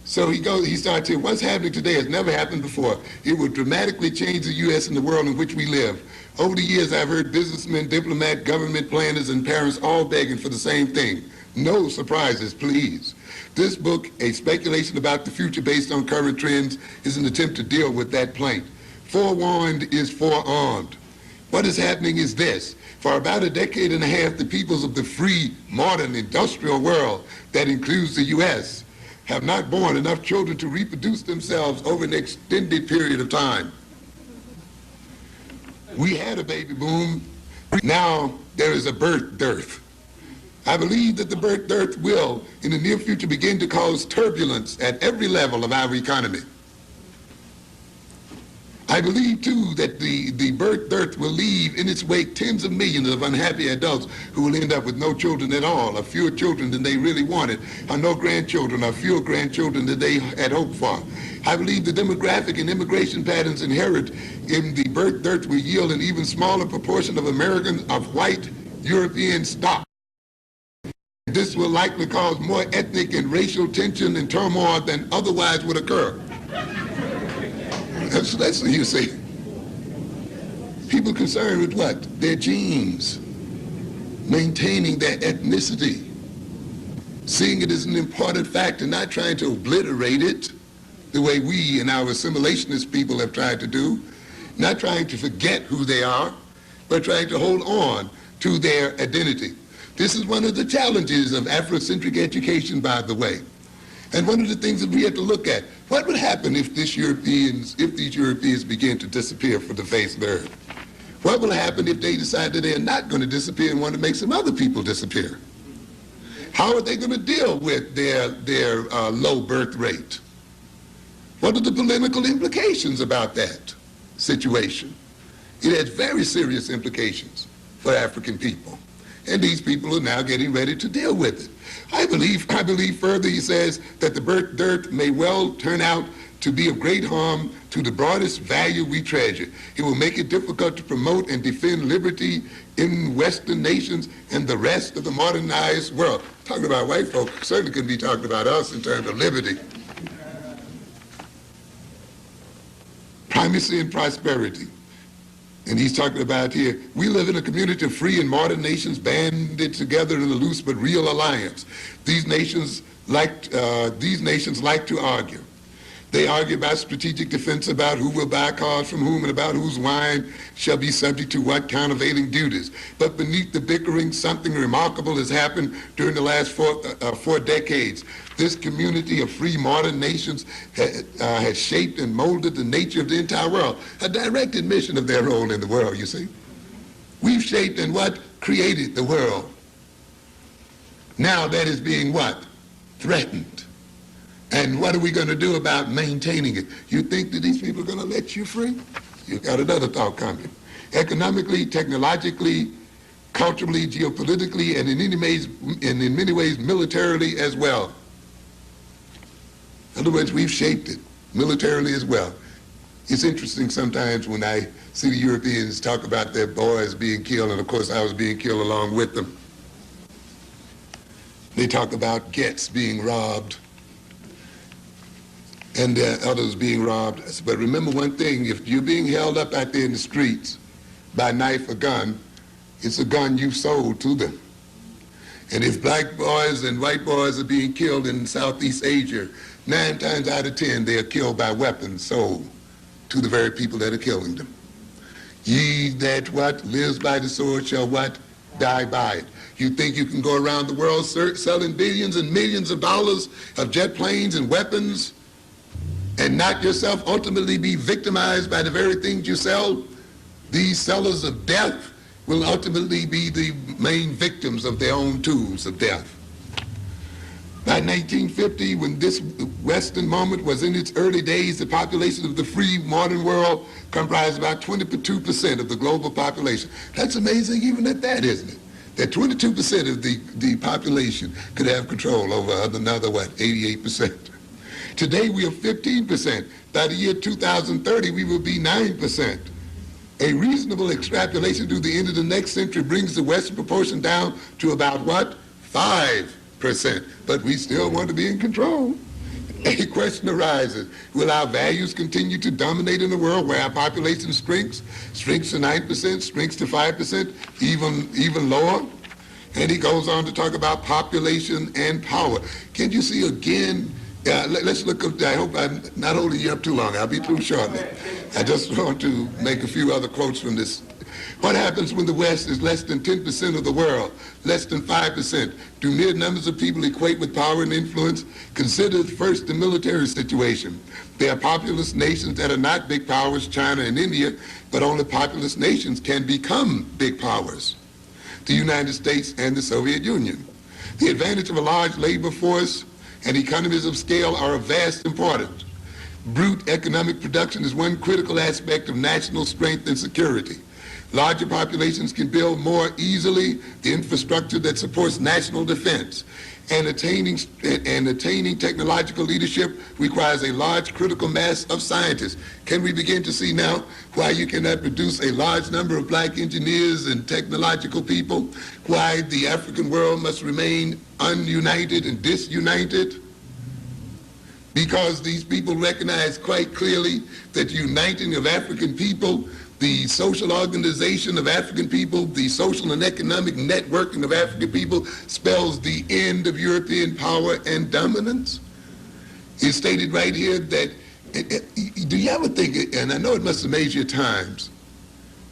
A: So he starts here, what's happening today has never happened before. It will dramatically change the U.S. and the world in which we live. Over the years, I've heard businessmen, diplomats, government planners, and parents all begging for the same thing. No surprises, please. This book, a speculation about the future based on current trends, is an attempt to deal with that plaint. Forewarned is forearmed. What is happening is this. For about a decade and a half, the peoples of the free, modern, industrial world, that includes the U.S., have not born enough children to reproduce themselves over an extended period of time. We had a baby boom. Now there is a birth dearth. I believe that the birth dearth will, in the near future, begin to cause turbulence at every level of our economy. I believe, too, that the birth dearth will leave in its wake tens of millions of unhappy adults who will end up with no children at all, or fewer children than they really wanted, or no grandchildren, or fewer grandchildren than they had hoped for. I believe the demographic and immigration patterns inherent in the birth dearth will yield an even smaller proportion of Americans of white European stock. This will likely cause more ethnic and racial tension and turmoil than otherwise would occur. That's what you see. People concerned with what? Their genes, maintaining their ethnicity, seeing it as an important fact and not trying to obliterate it the way we and our assimilationist people have tried to do, not trying to forget who they are, but trying to hold on to their identity. This is one of the challenges of Afrocentric education, by the way. And one of the things that we have to look at, what would happen if these Europeans begin to disappear from the face of the earth? What will happen if they decide that they are not going to disappear and want to make some other people disappear? How are they going to deal with their low birth rate? What are the political implications about that situation? It has very serious implications for African people. And these people are now getting ready to deal with it. I believe further, he says, that the birth dearth may well turn out to be of great harm to the broadest value we treasure. It will make it difficult to promote and defend liberty in Western nations and the rest of the modernized world. Talking about white folk, certainly couldn't be talking about us in terms of liberty. Primacy and prosperity. And he's talking about here, we live in a community of free and modern nations banded together in a loose but real alliance. These nations like to argue. They argue about strategic defense, about who will buy cars from whom, and about whose wine shall be subject to what countervailing duties. But beneath the bickering, something remarkable has happened during the last four decades. This community of free modern nations has shaped and molded the nature of the entire world, a direct admission of their role in the world, you see. We've shaped and what? Created the world. Now that is being what? Threatened. And what are we going to do about maintaining it? You think that these people are going to let you free? You've got another thought coming. Economically, technologically, culturally, geopolitically, and in many ways militarily as well. In other words, we've shaped it militarily as well. It's interesting sometimes when I see the Europeans talk about their boys being killed, and of course I was being killed along with them. They talk about ghettos being robbed, and others being robbed. But remember one thing, if you're being held up out there in the streets by knife or gun, it's a gun you sold to them. And if black boys and white boys are being killed in Southeast Asia, 9 times out of 10 they are killed by weapons sold to the very people that are killing them. Ye that what lives by the sword shall what? Die by it. You think you can go around the world selling billions and millions of dollars of jet planes and weapons and not yourself ultimately be victimized by the very things you sell? These sellers of death will ultimately be the main victims of their own tools of death. By 1950, when this Western moment was in its early days, the population of the free modern world comprised about 22% of the global population. That's amazing even at that, isn't it? That 22% of the population could have control over another, 88%. Today we are 15%. By the year 2030, we will be 9%. A reasonable extrapolation to the end of the next century brings the Western proportion down to about what? 5%. But we still want to be in control. A question arises, will our values continue to dominate in a world where our population shrinks to 9%, shrinks to 5%, even lower? And he goes on to talk about population and power. Can you see again, let's look up, I hope I'm not holding you up too long, I'll be through shortly. I just want to make a few other quotes from this. What happens when the West is less than 10% of the world, less than 5%? Do mere numbers of people equate with power and influence? Consider first the military situation. There are populous nations that are not big powers, China and India, but only populous nations can become big powers. The United States and the Soviet Union. The advantage of a large labor force and economies of scale are of vast importance. Brute economic production is one critical aspect of national strength and security. Larger populations can build more easily the infrastructure that supports national defense. And attaining technological leadership requires a large critical mass of scientists. Can we begin to see now why you cannot produce a large number of black engineers and technological people? Why the African world must remain ununited and disunited? Because these people recognize quite clearly that uniting of African people, the social organization of African people, the social and economic networking of African people spells the end of European power and dominance. It's stated right here that, do you ever think, and I know it must have made you at times,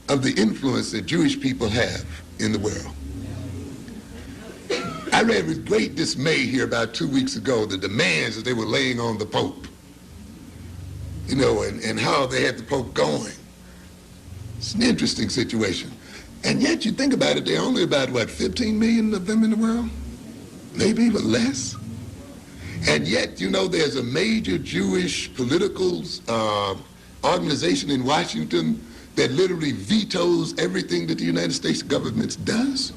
A: of the influence that Jewish people have in the world. I read with great dismay here about 2 weeks ago the demands that they were laying on the Pope, you know, and how they had the Pope going. It's an interesting situation. And yet you think about it, there are only about, 15 million of them in the world? Maybe even less. And yet, you know, there's a major Jewish political organization in Washington that literally vetoes everything that the United States government does.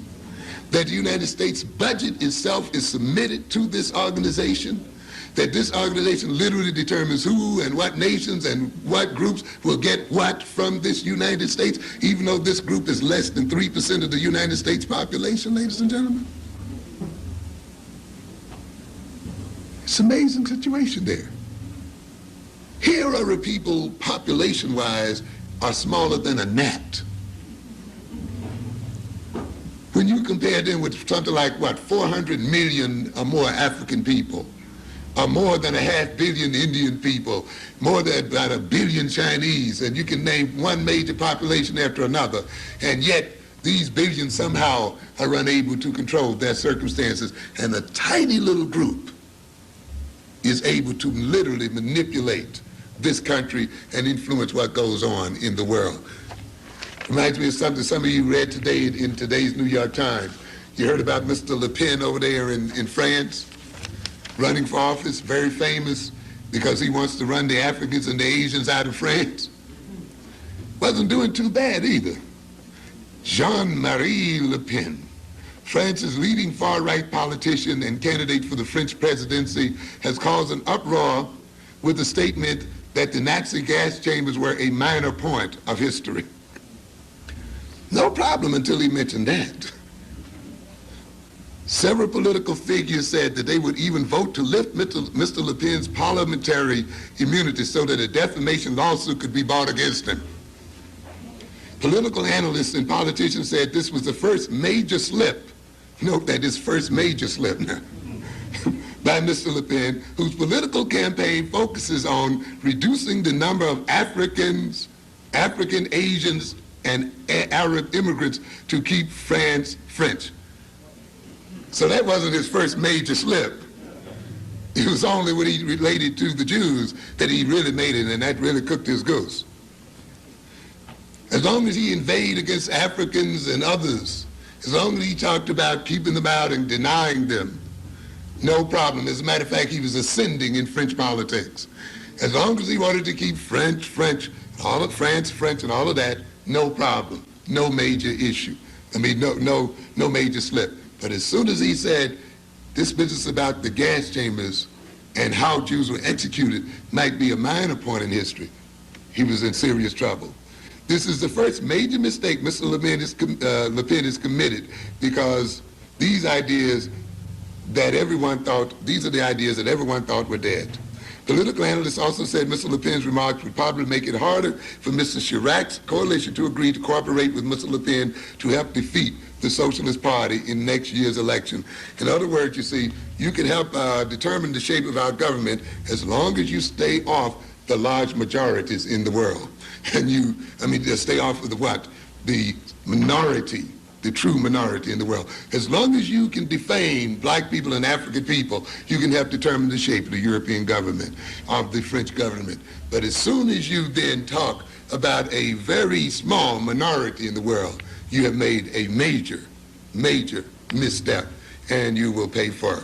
A: That the United States budget itself is submitted to this organization. That this organization literally determines who and what nations and what groups will get what from this United States, even though this group is less than 3% of the United States population, ladies and gentlemen. It's an amazing situation there. Here are a people, population-wise, are smaller than a gnat. When you compare them with something like, 400 million or more African people, or more than 500 million Indian people, more than about 1 billion Chinese, and you can name one major population after another, and yet these billions somehow are unable to control their circumstances, and a tiny little group is able to literally manipulate this country and influence what goes on in the world. Reminds me of something some of you read today in today's New York Times. You heard about Mr. Le Pen over there in France, running for office, very famous because he wants to run the Africans and the Asians out of France. Wasn't doing too bad either. Jean-Marie Le Pen, France's leading far-right politician and candidate for the French presidency, has caused an uproar with the statement that the Nazi gas chambers were a minor point of history. No problem until he mentioned that. Several political figures said that they would even vote to lift Mr. Le Pen's parliamentary immunity so that a defamation lawsuit could be brought against him. Political analysts and politicians said this was the first major slip, note that is first major slip now, by Mr. Le Pen, whose political campaign focuses on reducing the number of Africans, African Asians, and Arab immigrants to keep France French. So that wasn't his first major slip. It was only when he related to the Jews that he really made it, and that really cooked his goose. As long as he inveighed against Africans and others, as long as he talked about keeping them out and denying them, no problem. As a matter of fact, he was ascending in French politics. As long as he wanted to keep French, all of France, French, and all of that, no problem, no major issue. I mean, no major slip. But as soon as he said this business about the gas chambers and how Jews were executed might be a minor point in history, he was in serious trouble. This is the first major mistake Mr. Le Pen is committed, because these ideas that everyone thought, these are the ideas that everyone thought were dead. Political analysts also said Mr. Le Pen's remarks would probably make it harder for Mr. Chirac's coalition to agree to cooperate with Mr. Le Pen to help defeat the Socialist Party in next year's election. In other words, you see, you can help determine the shape of our government as long as you stay off the large majorities in the world. And just stay off of the what? The minority, the true minority in the world. As long as you can defame black people and African people, you can help determine the shape of the European government, of the French government. But as soon as you then talk about a very small minority in the world, you have made a major, major misstep, and you will pay for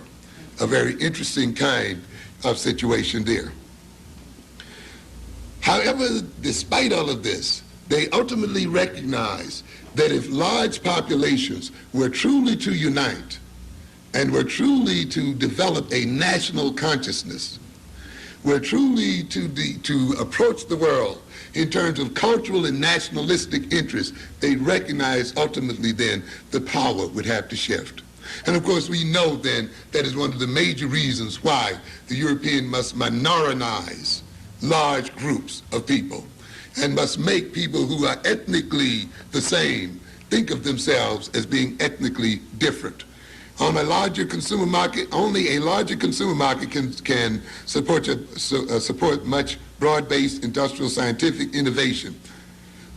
A: a very interesting kind of situation there. However, despite all of this, they ultimately recognize that if large populations were truly to unite and were truly to develop a national consciousness, were truly to approach the world in terms of cultural and nationalistic interests, they recognize ultimately then the power would have to shift. And of course we know then that is one of the major reasons why the European must minorize large groups of people and must make people who are ethnically the same think of themselves as being ethnically different. On a larger consumer market, only a larger consumer market can support much broad-based industrial scientific innovation,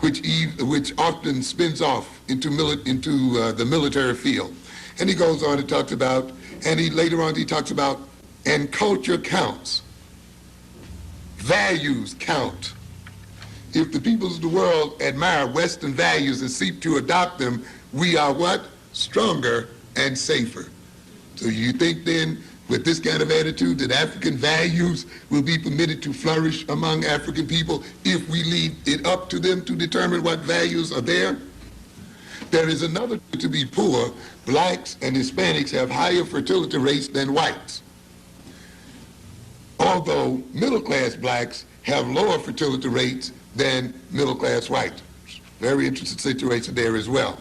A: which often spins off into the military field. And he goes on and talks about, later on he talks about, and culture counts. Values count. If the peoples of the world admire Western values and seek to adopt them, we are what? Stronger and safer. So you think then, with this kind of attitude, that African values will be permitted to flourish among African people if we leave it up to them to determine what values are there? There is another to be poor. Blacks and Hispanics have higher fertility rates than whites, although middle-class blacks have lower fertility rates than middle-class whites. Very interesting situation there as well.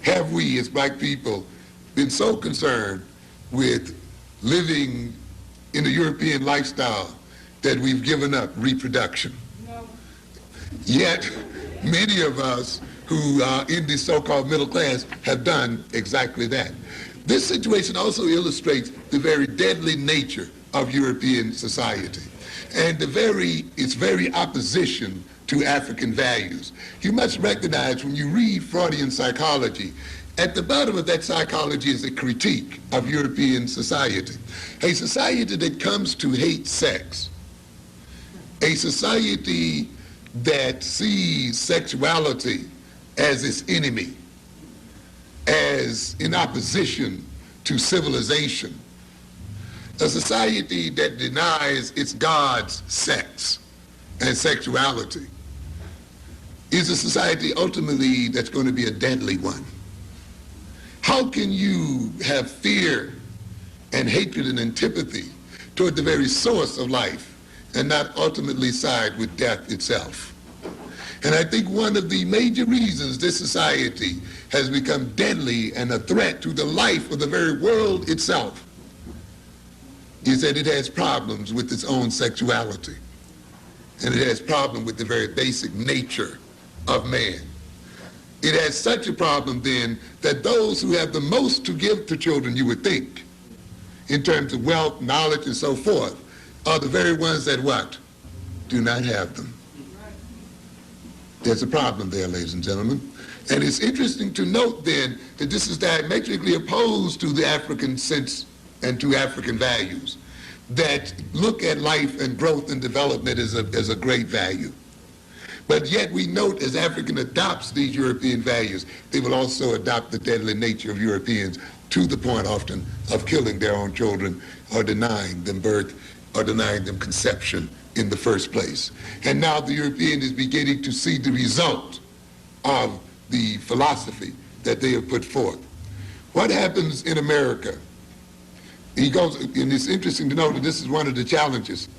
A: Have we, as black people, been so concerned with living in the European lifestyle that we've given up reproduction? No. Yet, many of us who are in the so-called middle class have done exactly that. This situation also illustrates the very deadly nature of European society and its very opposition to African values. You must recognize when you read Freudian psychology, at the bottom of that psychology is a critique of European society. A society that comes to hate sex. A society that sees sexuality as its enemy, as in opposition to civilization. A society that denies its gods sex and sexuality is a society ultimately that's going to be a deadly one. How can you have fear and hatred and antipathy toward the very source of life and not ultimately side with death itself? And I think one of the major reasons this society has become deadly and a threat to the life of the very world itself is that it has problems with its own sexuality. And it has problems with the very basic nature of man. It has such a problem then that those who have the most to give to children, you would think, in terms of wealth, knowledge, and so forth, are the very ones that what? Do not have them. There's a problem there, ladies and gentlemen. And it's interesting to note then that this is diametrically opposed to the African sense and to African values that look at life and growth and development as a great value. But yet we note as African adopts these European values, they will also adopt the deadly nature of Europeans to the point often of killing their own children or denying them birth or denying them conception in the first place. And now the European is beginning to see the result of the philosophy that they have put forth. What happens in America? He goes, and it's interesting to note that this is one of the challenges.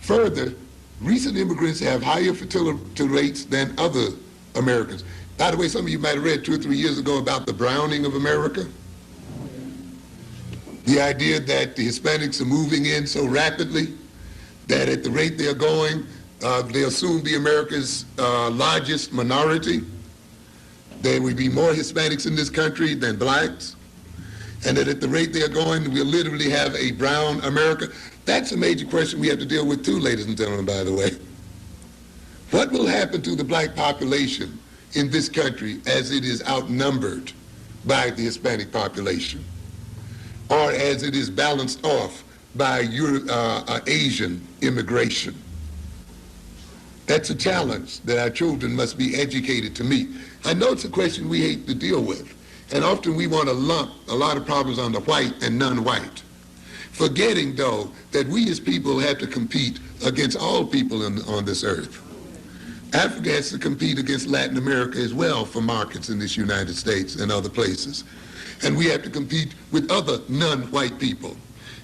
A: Further, recent immigrants have higher fertility rates than other Americans. By the way, some of you might have read 2 or 3 years ago about the browning of America. The idea that the Hispanics are moving in so rapidly that at the rate they're going, they'll soon be America's largest minority. There will be more Hispanics in this country than blacks, and that at the rate they're going, we'll literally have a brown America. That's a major question we have to deal with too, ladies and gentlemen, by the way. What will happen to the black population in this country as it is outnumbered by the Hispanic population, or as it is balanced off by Asian immigration? That's a challenge that our children must be educated to meet. I know it's a question we hate to deal with, and often we want to lump a lot of problems on the white and non-white, forgetting, though, that we as people have to compete against all people on this earth. Africa has to compete against Latin America as well for markets in this United States and other places. And we have to compete with other non-white people.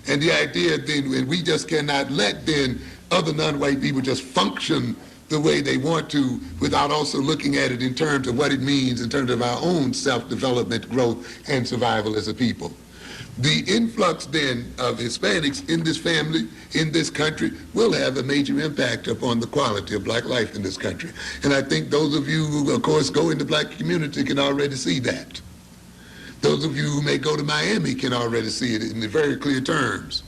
A: And the idea then, and we just cannot let then other non-white people just function the way they want to without also looking at it in terms of what it means in terms of our own self-development, growth, and survival as a people. The influx then of Hispanics in this family, in this country, will have a major impact upon the quality of black life in this country. And I think those of you who, of course, go in the black community can already see that. Those of you who may go to Miami can already see it in very clear terms.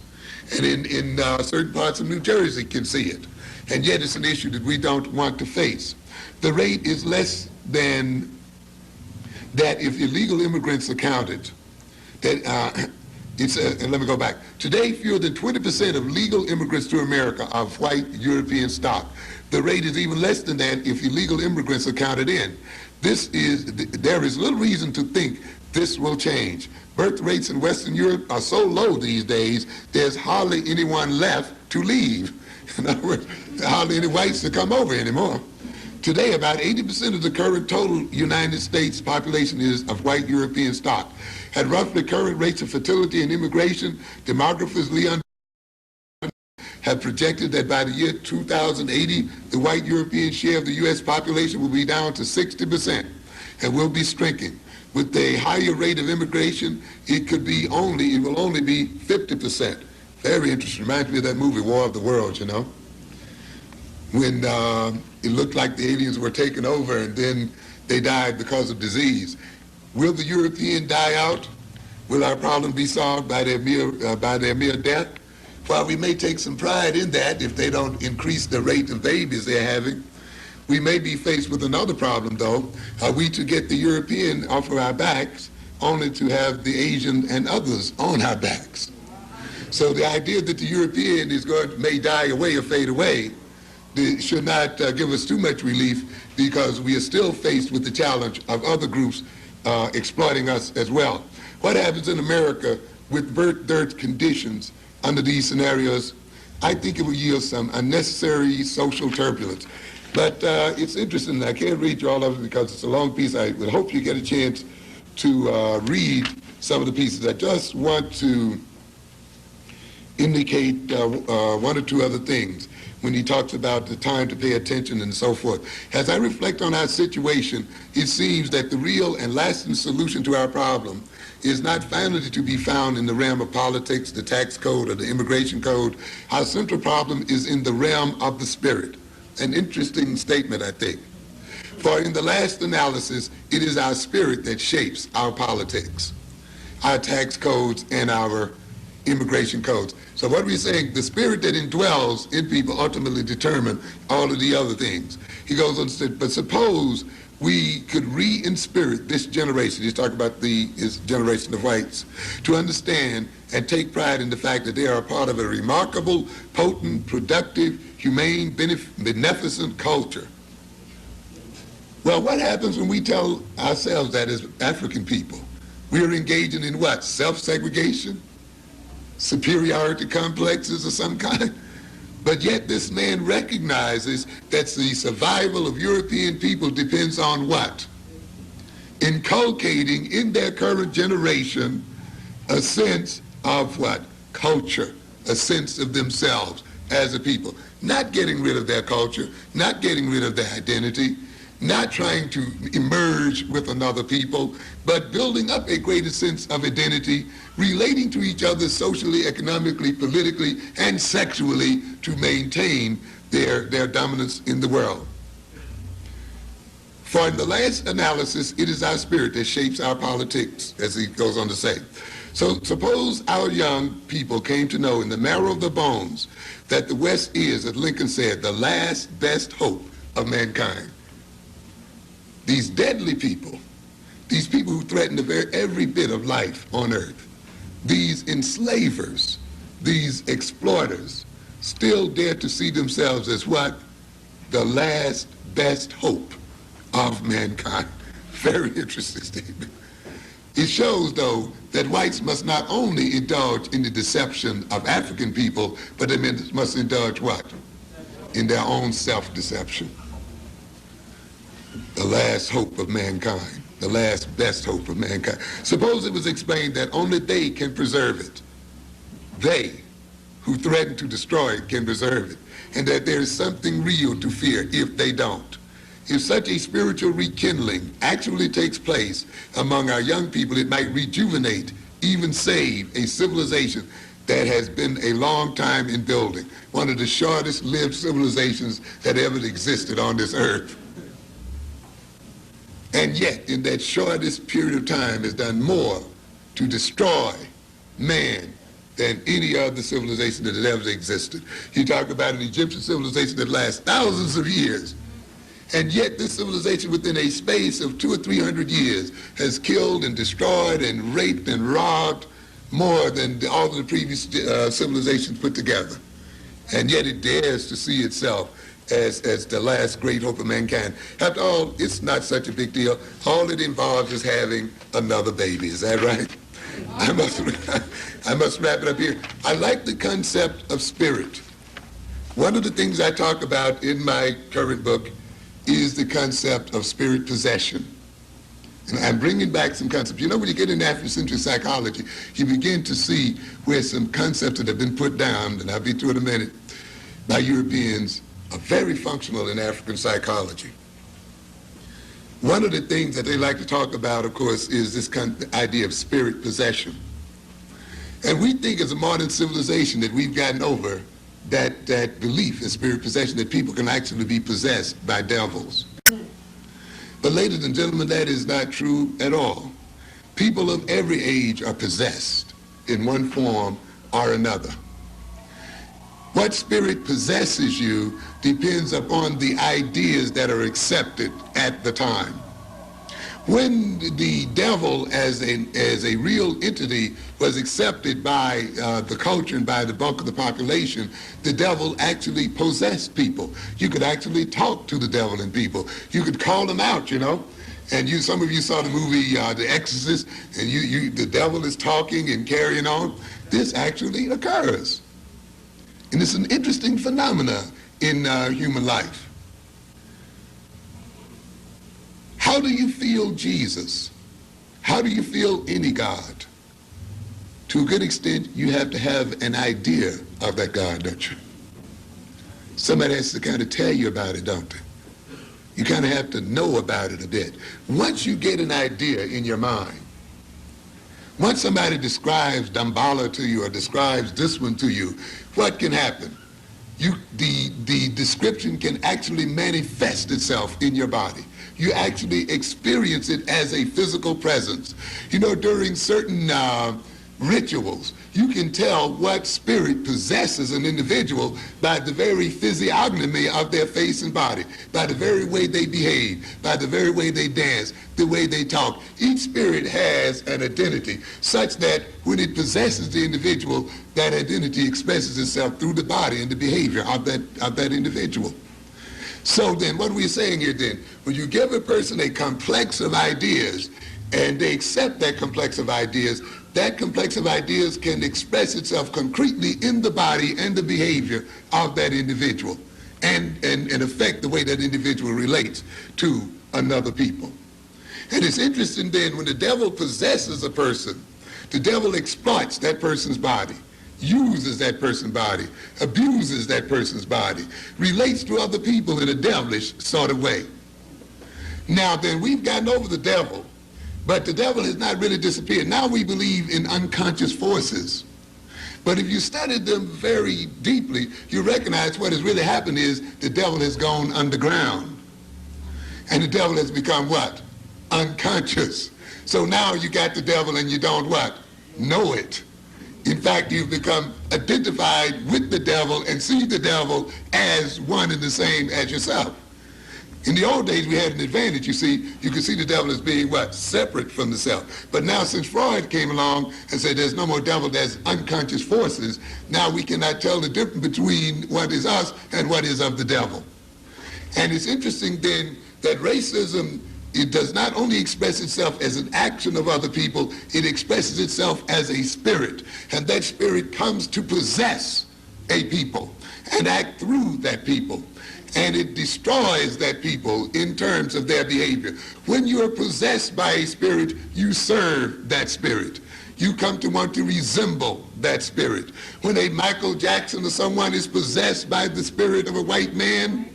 A: And in certain parts of New Jersey can see it. And yet it's an issue that we don't want to face. The rate is less than that if illegal immigrants are counted. That and let me go back. Today, fewer than 20% of legal immigrants to America are of white European stock. The rate is even less than that if illegal immigrants are counted in. There is little reason to think this will change. Birth rates in Western Europe are so low these days, there's hardly anyone left to leave. In other words, hardly any whites to come over anymore. Today, about 80% of the current total United States population is of white European stock. At roughly current rates of fertility and immigration, demographers Leon have projected that by the year 2080, the white European share of the U.S. population will be down to 60% and will be shrinking. With a higher rate of immigration, it will only be 50%. Very interesting. Reminds me of that movie, War of the Worlds, you know, when it looked like the aliens were taking over and then they died because of disease. Will the European die out? Will our problem be solved by their mere death? While we may take some pride in that if they don't increase the rate of babies they're having, we may be faced with another problem, though. Are we to get the European off of our backs only to have the Asian and others on our backs? So the idea that the European may die away or fade away should not give us too much relief, because we are still faced with the challenge of other groups exploiting us as well. What happens in America with birth dearth conditions under these scenarios? I think it will yield some unnecessary social turbulence. But it's interesting. I can't read you all of it because it's a long piece. I would hope you get a chance to read some of the pieces. I just want to indicate one or two other things when he talks about the time to pay attention and so forth. As I reflect on our situation, it seems that the real and lasting solution to our problem is not finally to be found in the realm of politics, the tax code, or the immigration code. Our central problem is in the realm of the spirit. An interesting statement, I think. For in the last analysis, it is our spirit that shapes our politics, our tax codes, and our immigration codes. So what we're saying, the spirit that indwells in people ultimately determine all of the other things. He goes on to say, but suppose we could re-inspirit this generation, he's talking about his generation of whites, to understand and take pride in the fact that they are a part of a remarkable, potent, productive, humane, beneficent culture. Well, what happens when we tell ourselves that as African people? We are engaging in what? Self-segregation? Superiority complexes of some kind? But yet this man recognizes that the survival of European people depends on what? Inculcating in their current generation a sense of what? Culture, a sense of themselves as a people. Not getting rid of their culture, not getting rid of their identity, not trying to emerge with another people, but building up a greater sense of identity, relating to each other socially, economically, politically, and sexually to maintain their dominance in the world. For in the last analysis, it is our spirit that shapes our politics, as he goes on to say. So suppose our young people came to know in the marrow of the bones that the West is, as Lincoln said, the last best hope of mankind. These deadly people, these people who threaten every bit of life on earth, these enslavers, these exploiters, still dare to see themselves as what? The last best hope of mankind. Very interesting statement. It shows, though, that whites must not only indulge in the deception of African people, but they must indulge what? In their own self-deception. The last hope of mankind, the last best hope of mankind. Suppose it was explained that only they can preserve it. They, who threaten to destroy it, can preserve it, and that there is something real to fear if they don't. If such a spiritual rekindling actually takes place among our young people, it might rejuvenate, even save a civilization that has been a long time in building, one of the shortest lived civilizations that ever existed on this earth. And yet, in that shortest period of time, has done more to destroy man than any other civilization that has ever existed. You talk about an Egyptian civilization that lasts thousands of years. And yet this civilization within a space of 200 or 300 years has killed and destroyed and raped and robbed more than all of the previous civilizations put together. And yet it dares to see itself as the last great hope of mankind. After all, it's not such a big deal. All it involves is having another baby. Is that right? I must wrap it up here. I like the concept of spirit. One of the things I talk about in my current book is the concept of spirit possession. And I'm bringing back some concepts. You know, when you get into Afrocentric psychology, you begin to see where some concepts that have been put down, and I'll be through in a minute, by Europeans are very functional in African psychology. One of the things that they like to talk about, of course, is this idea of spirit possession. And we think as a modern civilization that we've gotten over that belief in spirit possession, that people can actually be possessed by devils. But ladies and gentlemen, that is not true at all. People of every age are possessed in one form or another. What spirit possesses you depends upon the ideas that are accepted at the time. When the devil as a real entity was accepted by the culture and by the bulk of the population, the devil actually possessed people. You could actually talk to the devil and people. You could call them out, you know. And some of you saw the movie The Exorcist, and the devil is talking and carrying on. This actually occurs. And it's an interesting phenomenon in human life. How do you feel Jesus? How do you feel any God? To a good extent, you have to have an idea of that God, don't you? Somebody has to kind of tell you about it, don't they? You kind of have to know about it a bit. Once you get an idea in your mind, once somebody describes Damballa to you or describes this one to you, what can happen? The description can actually manifest itself in your body. You actually experience it as a physical presence. You know, during certain rituals, you can tell what spirit possesses an individual by the very physiognomy of their face and body, by the very way they behave, by the very way they dance, the way they talk. Each spirit has an identity such that when it possesses the individual, that identity expresses itself through the body and the behavior of that individual. So then, what are we saying here then? When you give a person a complex of ideas and they accept that complex of ideas, that complex of ideas can express itself concretely in the body and the behavior of that individual and affect the way that individual relates to another people. And it's interesting then, when the devil possesses a person, the devil exploits that person's body, uses that person's body, abuses that person's body, relates to other people in a devilish sort of way. Now then, we've gotten over the devil, but the devil has not really disappeared. Now we believe in unconscious forces. But if you studied them very deeply, you recognize what has really happened is the devil has gone underground. And the devil has become what? Unconscious. So now you got the devil and you don't what? Know it. In fact, you've become identified with the devil and see the devil as one and the same as yourself. In the old days, we had an advantage, you see. You could see the devil as being what? Separate from the self. But now since Freud came along and said there's no more devil, there's unconscious forces, now we cannot tell the difference between what is us and what is of the devil. And it's interesting then that racism, it does not only express itself as an action of other people, it expresses itself as a spirit. And that spirit comes to possess a people and act through that people. And it destroys that people in terms of their behavior. When you are possessed by a spirit, you serve that spirit. You come to want to resemble that spirit. When a Michael Jackson or someone is possessed by the spirit of a white man,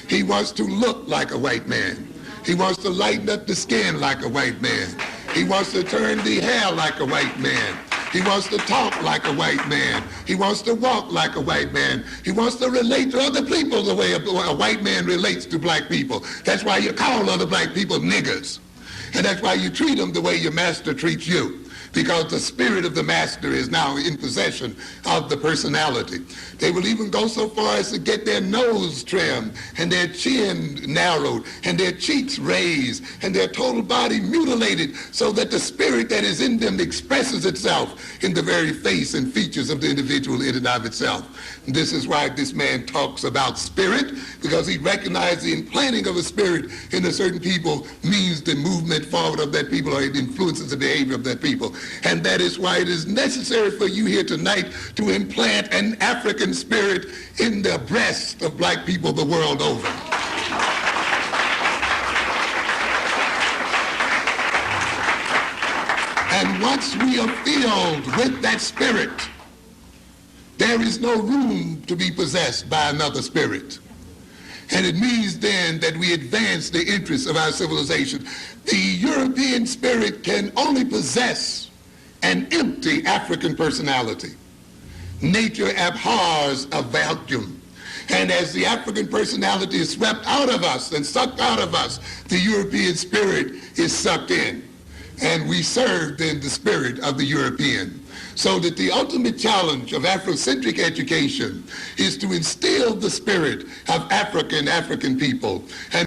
A: he wants to look like a white man. He wants to lighten up the skin like a white man. He wants to turn the hair like a white man. He wants to talk like a white man. He wants to walk like a white man. He wants to relate to other people the way a white man relates to black people. That's why you call other black people niggers. And that's why you treat them the way your master treats you. Because the spirit of the master is now in possession of the personality. They will even go so far as to get their nose trimmed and their chin narrowed and their cheeks raised and their total body mutilated so that the spirit that is in them expresses itself in the very face and features of the individual in and of itself. And this is why this man talks about spirit, because he recognizes the implanting of a spirit in a certain people means the movement forward of that people, or it influences the behavior of that people. And that is why it is necessary for you here tonight to implant an African spirit in the breast of black people the world over. And once we are filled with that spirit, there is no room to be possessed by another spirit. And it means then that we advance the interests of our civilization. The European spirit can only possess an empty African personality. Nature abhors a vacuum. And as the African personality is swept out of us and sucked out of us, the European spirit is sucked in. And we serve then the spirit of the European. So that the ultimate challenge of Afrocentric education is to instill the spirit of African people. And